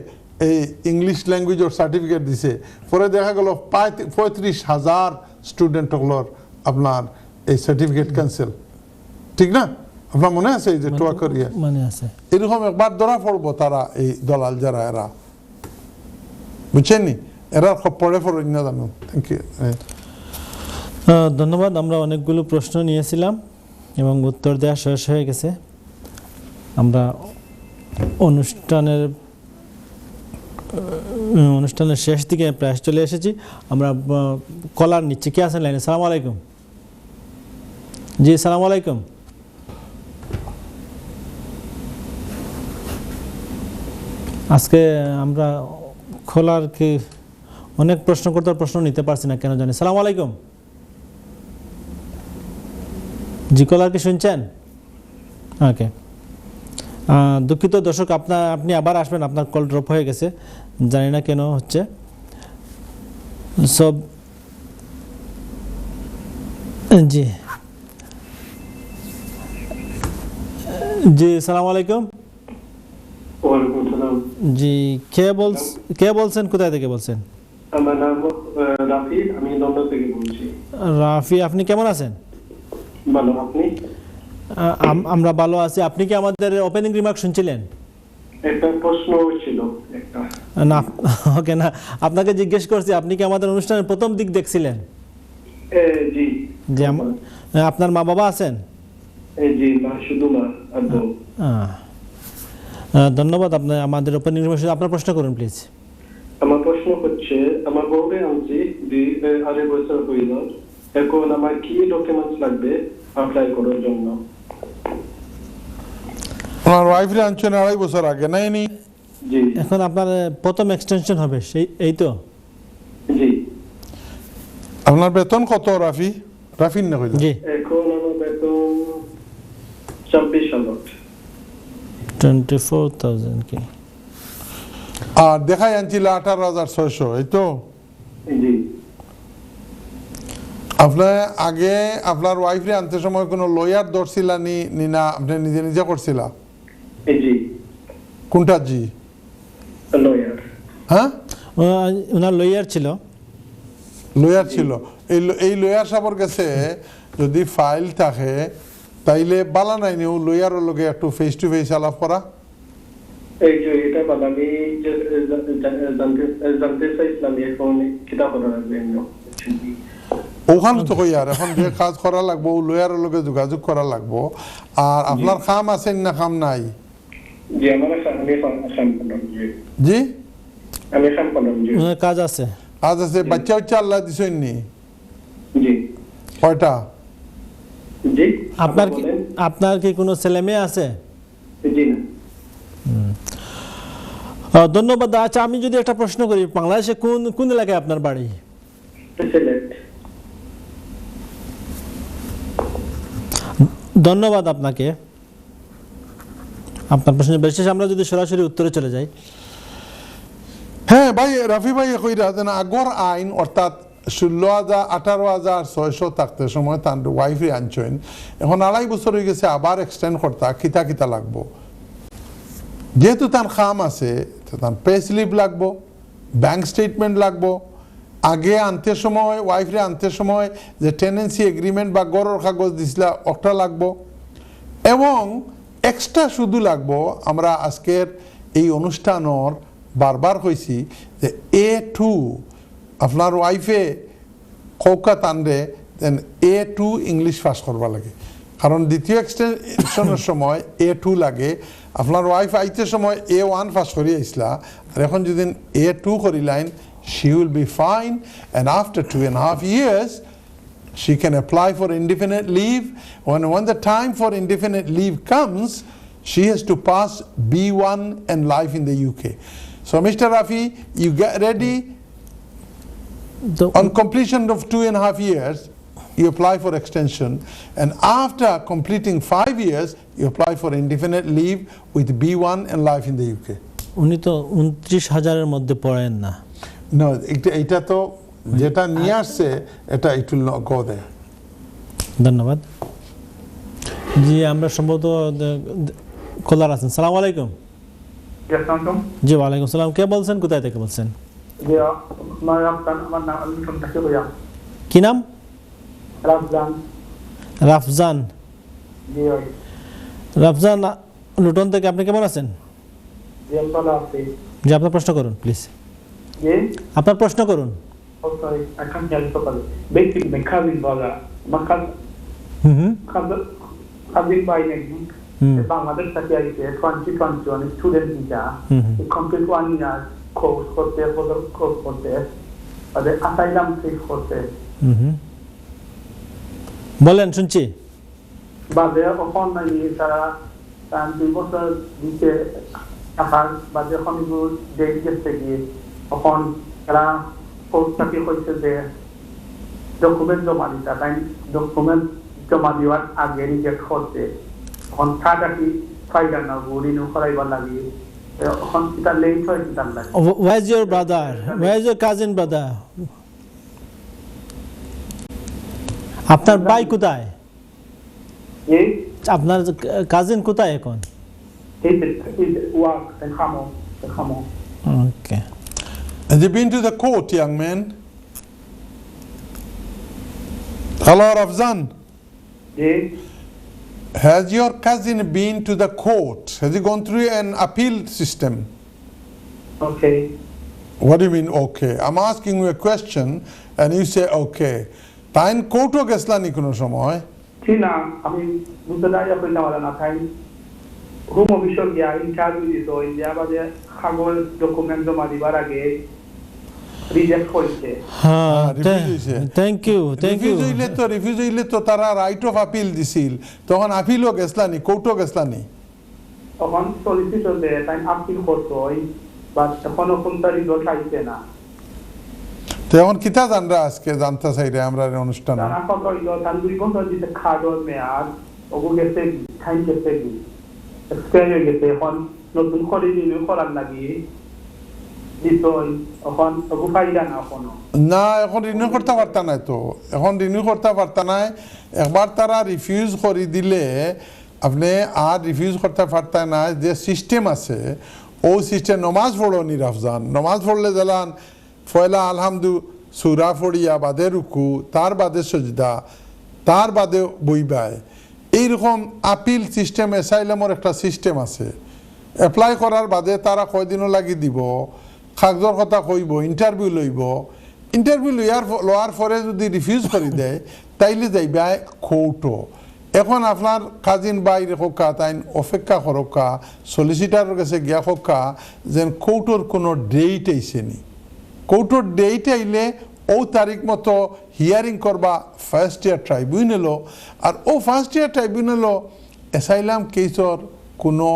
এই ইংলিশ ল্যাঙ্গুয়েজের সার্টিফিকেট দিছে, পরে দেখা গেল 35,000 স্টুডেন্ট হলোর আপনার এই সার্টিফিকেট ক্যান্সেল, ঠিক না? আপনার মনে আছে এই যে টোয়াকরিয়া? মনে আছে। এরকম একবার ধরা পড়বো তারা, এই দলাল যারা এরা, বুঝছেন নি? এরা পড়ে পড়ে না জানো। থ্যাংক ইউ, ধন্যবাদ। আমরা অনেকগুলো প্রশ্ন নিয়েছিলাম এবং উত্তর দেওয়া শেষ হয়ে গেছে। আমরা অনুষ্ঠানের শেষ দিকে প্রায় চলে এসেছি। আমরা কলার নিচ্ছি। কে আছেন লাইনে? সালাম আলাইকুম। জি, সালাম আলাইকুম। আজকে আমরা খোলার কি অনেক প্রশ্ন করতে প্রশ্ন নিতে পারছি না, কেন জানি। সালাম আলাইকুম। জি, কলার কি শুনছেন? ওকে, দুঃখিত দর্শক, আপনি আবার আসবেন, আপনার কল ড্রপ হয়ে গেছে, জানি না কেন হচ্ছে। সব জি জি, সালাম আলাইকুম। ওয়ালাইকুম সালাম। জি, কে বলছেন, কোথায় থেকে বলছেন? আমার নাম রাফি, আমি লন্ডন থেকে বলছি। রাফি, আপনি কেমন আছেন? ভালো, আপনি? আমরা ভালো আছি। আপনি কি আমাদের ওপেনিং রিমার্ক শুনছিলেন? একটা প্রশ্ন ছিল একটা। না, ওকে, না, আপনাকে জিজ্ঞেস করছি আপনি কি আমাদের অনুষ্ঠানের প্রথম দিক দেখছিলেন? জি জি, আপনার মা বাবা আছেন? জি, মা, শুধু মা আর বউ। ধন্যবাদ। আপনি আমাদের ওপেনিং রিমার্ক, আপনার প্রশ্ন করুন প্লিজ। আমার প্রশ্ন হচ্ছে, আমার বউকে আনছি 2.5 বছর হইল, এখন আমার কি ডকুমেন্টস লাগবে অ্যাপ্লাই করার জন্য? আপনার ওয়াইফরে আনছেন 2.5 বছর আগে, নাইনি? জি। এখন আপনার প্রথম এক্সটেনশন হবে, এই তো? জি। আপনার বেতন কত রাফি? রাফিন না কইলা? জি, এখন আমার বেতন 24,000। 24,000 কি? আর দেখাই আনছিল 18,600, এই তো? জি। আপনার আগে আপনার ওয়াইফরে আনতে সময় কোনো লয়ার ধরছিলা নি না আপনি নিজে নিজে করছিলা? জি। কোনটা জি? লয়ার। হ্যাঁ, ওনার লয়ার ছিল। লয়ার ছিল। এই লয়ার সাহেবের কাছে যদি ফাইল থাকে তাইলে বালা নাই নি লয়ারের লগে একটু ফেস টু ফেস আলাপ করা? এই যে এটা বল, আমি জানতে চাইছিলাম এখন কিতা করা লাগবে। ওখানে তো কই আর এখন যে কাজ করা লাগবো লয়ারের লগে যোগাযোগ করা লাগবো। আর আপনার কাম আছে না কাম নাই? জি, আমার আমি খাম করলাম। জি, আমি খাম করলাম। জি, ওনার কাজ আছে। আজ আছে। বাচ্চা বাচ্চা আল্লাহ দিছেন নি? জি। কয়টা? জি। আপনার কি কোনো ছেলে মেয়ে আছে? জি না। ধন্যবাদ। আচ্ছা, আমি যদি একটা প্রশ্ন করি, বাংলাদেশে কোন এলাকায় আপনার বাড়ি? সিলেট। ধন্যবাদ আপনাকে। আপনার প্রশ্ন বিশেষ আমরা যদি সরাসরি উত্তরে চলে যাই। হ্যাঁ ভাই, রাফি ভাই কইরা যেন আগর আইন অর্থাৎ 16,000 18,600 থাকতে সময় তার ওয়াইফে আনছেন, এখন 2.5 বছর হয়ে গেছে, আবার এক্সটেন্ড করতা কিতা লাগবো? যেহেতু তার খাম আছে, তার পে স্লিপ লাগবো, ব্যাংক স্টেটমেন্ট লাগবো, আগে আনতে সময় ওয়াইফরে আনতে সময় যে টেনেন্সি এগ্রিমেন্ট বা গড়ের কাগজ দিছিলা ওটা লাগবো, এবং এক্সট্রা শুধু লাগবো, আমরা আজকের এই অনুষ্ঠানের বারবার কইছি যে A2 আপনার ওয়াইফে কৌকা টানরে দেন A2 ইংলিশ পাস করবা লাগে, কারণ দ্বিতীয় এক্সটেনশনের সময় A2 লাগে। আপনার ওয়াইফ আইতে সময় A1 পাস করি আইসলা, আর এখন যদি A2 করিলাইন, she will be fine, and after 2.5 years she can apply for indefinite leave. When the time for indefinite leave comes, she has to pass B1 and life in the UK. So Mr. Rafi, you get ready. On completion of 2.5 years, you apply for extension, and after completing 5 years, you apply for indefinite leave with B1 and life in the UK. উনি তো 29,000-এর মধ্যে পড়েন না। No, এটা তো যেটা নিয়ে আসছে এটা it will not go there. ধন্যবাদ। জি, আমরা সম্ভবত কলার আছেন। সালাম আলাইকুম। জি, ওয়ালাইকুম সালাম। কে বলছেন, কোথায় থেকে বলছেন? কি নাম? রাফজান। রাফজান লুটন থেকে। আপনি কেমন আছেন? জি, আপনার প্রশ্ন করুন প্লিজ। আপনার প্রশ্ন করুন। বাংলাদেশ থেকে আইছে 2021 স্টুডেন্ট ভিসা, কমপ্লিট 1 ইয়ার কোর্স করতে তাদের অ্যাসাইলাম সিক করতে। বলেন, শুনছি। বাদে ওখান নাই তারা 2 বছর দিতে টাকার বাদে এখন ডেট গেছে গিয়ে এখন এরা পোস্ট থেকে হয়েছে যে ডকুমেন্ট জমা দিতে, তাই ডকুমেন্ট জমা দেওয়ার আগে রিজেক্ট করতে। এখন কার্ডটা কি ফাইডা না রিনিউ করাইবার লাগে এখন কিতা লেট হয় কিতা লাগে Where's your brother? Where's your cousin brother? আপনার ভাই কোথায়? এই আপনার কাজিন কোথায় এখন? এই ওয়ার্ক খামো Okay. Have you been to the court, young man? Hello, Rafzan. এই Has your cousin been to the court? Has he gone through an appeal system? Okay What do you mean, okay? I'm asking you a question and you say, okay. Tain courto geslani kono somoy? ঠিক না আমি বুঝতে দাঁড়িয়ে কইতে পারলাম না তাই home অফিসে গিয়া ইন্টারভিউ দিত ইন্ডিয়া বাদে কাগজ ডকুমেন্ট জমা দিবার আগে রিজেক্ট হয়েছে হ্যাঁ, refuse হইছে। thank you. Refuse হইলে তো তারা right of appeal দিছিল। তখন appeal-ও গেছলানি, কোর্টও গেছলানি। তখন সলিসিটর দেয় তাই আপিল করতে হয় বাট এখনো কোন তারিখ আইছে না তো এখন কিতা জানরা আজকে জানতে চাই রে আমরা এই অনুষ্ঠানে? জানা কথা হইলো তার 2 বছর দিতে খাডর মেয়াদ ওগো গেছে টাইম গেছে এক্সপায়ার হয়ে গেছে এখন নতুন করে রিনিউ করার লাগি দিতই এখন ওগো ফাইদা না এখনো না, এখন রিনিউ করতে পারতা নাই তো। এখন রিনিউ করতে পারতা নাই। একবার তারা রিফিউজ করে দিলে আপনি আর রিফিউজ করতে পারতা না। যে সিস্টেম আছে ও সিস্টেম নমাজ পড়ো নি রফজান। নমাজ পড়লে জালান ফয়লা আলহামদু সুরা ফড়িয়া বাদে রুকু, তার বাদে সজদা, তার বাদে বইবায়। এইরকম আপিল সিস্টেম অ্যাসাইলামের একটা সিস্টেম আছে। এপ্লাই করার বাদে তারা কয়দিনও লাগি দিব, কাগজর কথা কইব, ইন্টারভিউ লইব। ইন্টারভিউ লওয়ার পরে যদি রিফিউজ করে দেয় তাইলে যাইবা কোর্টও। এখন আপনার কাজিন বাইরে হোকা তাই অপেক্ষা করকা, সলিসিটারের কাছে গিয়া হোকা যেন কোর্টর কোনো ডেট আইসেনি। কোর্টর ডেট আইলে ও তারিখ মতো হিয়ারিং করবা ফার্স্ট ইয়ার ট্রাইব্যুনালও। আর ও ফার্স্ট ইয়ার ট্রাইব্যুনালও অ্যাসাইলাম কেসর কোনো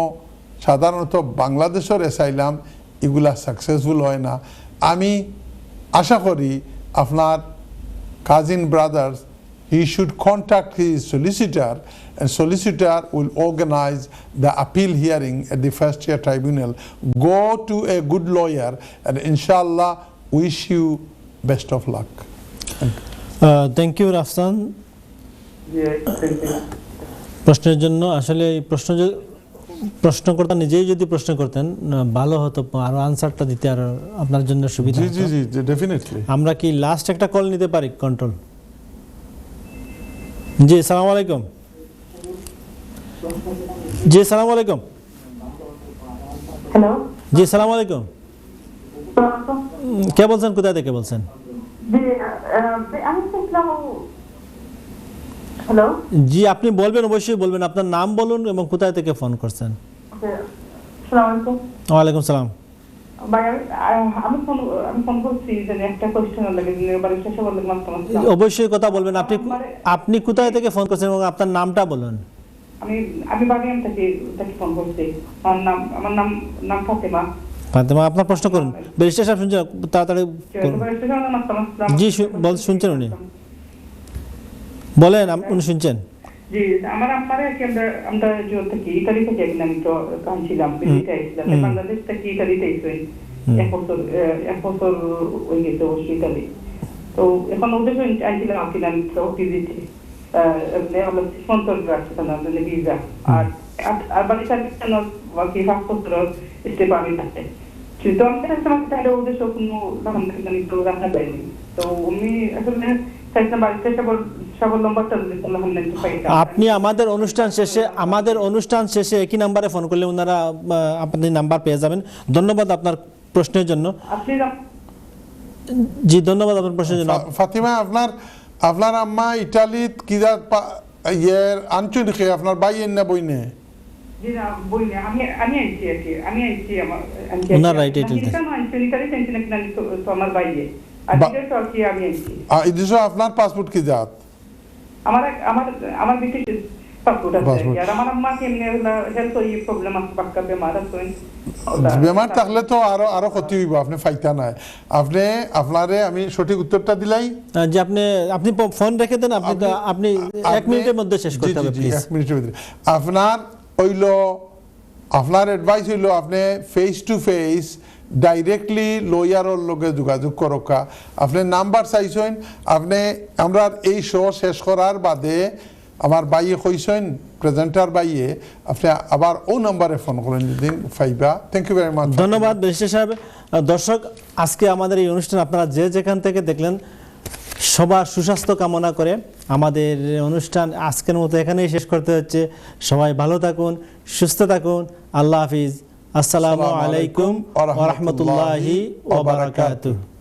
সাধারণত বাংলাদেশের অ্যাসাইলাম এগুলা সাকসেসফুল হয় না। আমি আশা করি আপনার cousin brothers he should contact his solicitor and solicitor will organize the appeal hearing at the first year tribunal. Go to a good lawyer and inshallah wish you best of luck. Thank you, Rafsan. যে প্রশ্নের জন্য আসলে এই প্রশ্নকর্তা নিজেই যদি প্রশ্ন করতেন ভালো হতো, আরো আনসারটা দিতে আর আপনার জন্য সুবিধা জি হতো। জি জি ডেফিনেটলি। আমরা কি লাস্ট একটা কল নিতে পারি? কন্ট্রোল। জি আসসালামু আলাইকুম। জি আসসালামু আলাইকুম। হ্যালো জি আসসালামু আলাইকুম। কে বলছেন, কোথায় থেকে বলছেন? আমি শুনলাম হ্যালো জি আপনি বলবেন, অবশ্যই বলবেন। আপনার নাম বলুন এবং কোথায় থেকে ফোন করছেন। আসসালামু আলাইকুম। ওয়ালাইকুম সালাম। ভাই আমি ফোন করছি যে একটা কোশ্চেন লাগে বাড়ি শেষে বললাম মাস্টার অবশ্যই কথা বলবেন। আপনি কোথায় থেকে ফোন করছেন এবং আপনার নামটা বলুন। আমি বাগেরহাট থেকে ফোন করছি। আমার নাম ফাতেমা। ফাতেমা, আপনার প্রশ্ন করুন। ব্যারিস্টার সাহেব শুনছেন, তাড়াতাড়ি করুন। জি শুনছেন, উনি বলেন, উনি শুনছেন। জি আমার আম্মারে কি আমরা জোর থেকে ইতালি থেকে একদিন আমি তো কাঁদছিলাম, বিদেশে আইছিলাম, বাংলাদেশ থেকে ইতালিতে আইছি। এক বছর হয়ে গেছে অবশ্যই ইতালি। তো এখন ওদের আইছিলাম আছিলাম তো ভিজিটে আমরা স্পন্সর রাখছিলাম আমাদের ভিসা। আর বাড়ি সার্ভিস বাকি 5 বছর স্টে পাবি থাকে। তো আমি তাহলে ওদের সব কোনো মানে তো রাখা যায়নি। তো উনি আসলে চাইছিলাম বাড়িতে সবার নম্বরটা আপনি আমাদের অনুষ্ঠান শেষে একই নাম্বারে ফোন করলে ওনারা আপনি নাম্বার পেয়ে যাবেন। ধন্যবাদ আপনার প্রশ্নের জন্য। জি ধন্যবাদ আপনার প্রশ্নের জন্য। ফাতিমা, আপনার আম্মা ইটালিত কিরা ইয়ের আনছো নাকি? আপনার ভাই না বইনে? আমি আইছি ওনার রাইট আমার বাইরে আপনার পাসপোর্ট কি জাত? আমার ব্রিটিশ পাসপোর্ট আছে Passport. আর আমার আম্মা কেমনে হেলথ এই প্রবলেম আছে বাক্কা বেমার আছে বেমার থাকলে তো আরো ক্ষতি হইব, আপনি ফাইতা নাই। আপনি আপনারে আমি সঠিক উত্তরটা দিলাই। যে আপনি ফোন রেখে দেন, আপনি 1 মিনিটের মধ্যে শেষ করতে হবে প্লিজ। 1 মিনিটের ভিতরে আপনার আপনার অ্যাডভাইস হইল আপনি ফেস টু ফেস ডাইরেক্টলি লয়ারের লগে যোগাযোগ করকা। আপনি নাম্বার চাইছেন, আপনি আমরা এই শো শেষ করার বাদে আমার বাইয়ে কইছেন প্রেজেন্টার বাইয়ে আপনি আবার ও নাম্বারে ফোন করেন দিন পাইবা। Thank you very much. ধন্যবাদ ব্যারিস্টার সাহেব। দর্শক, আজকে আমাদের এই অনুষ্ঠান আপনারা যে যেখান থেকে দেখলেন সবার সুস্বাস্থ্য কামনা করে আমাদের অনুষ্ঠান আজকের মতো এখানেই শেষ করতে হচ্ছে। সবাই ভালো থাকুন, সুস্থ থাকুন। আল্লাহ হাফিজ। আসসালামু আলাইকুম ওয়া রাহমাতুল্লাহি ওয়া বারাকাতুহু।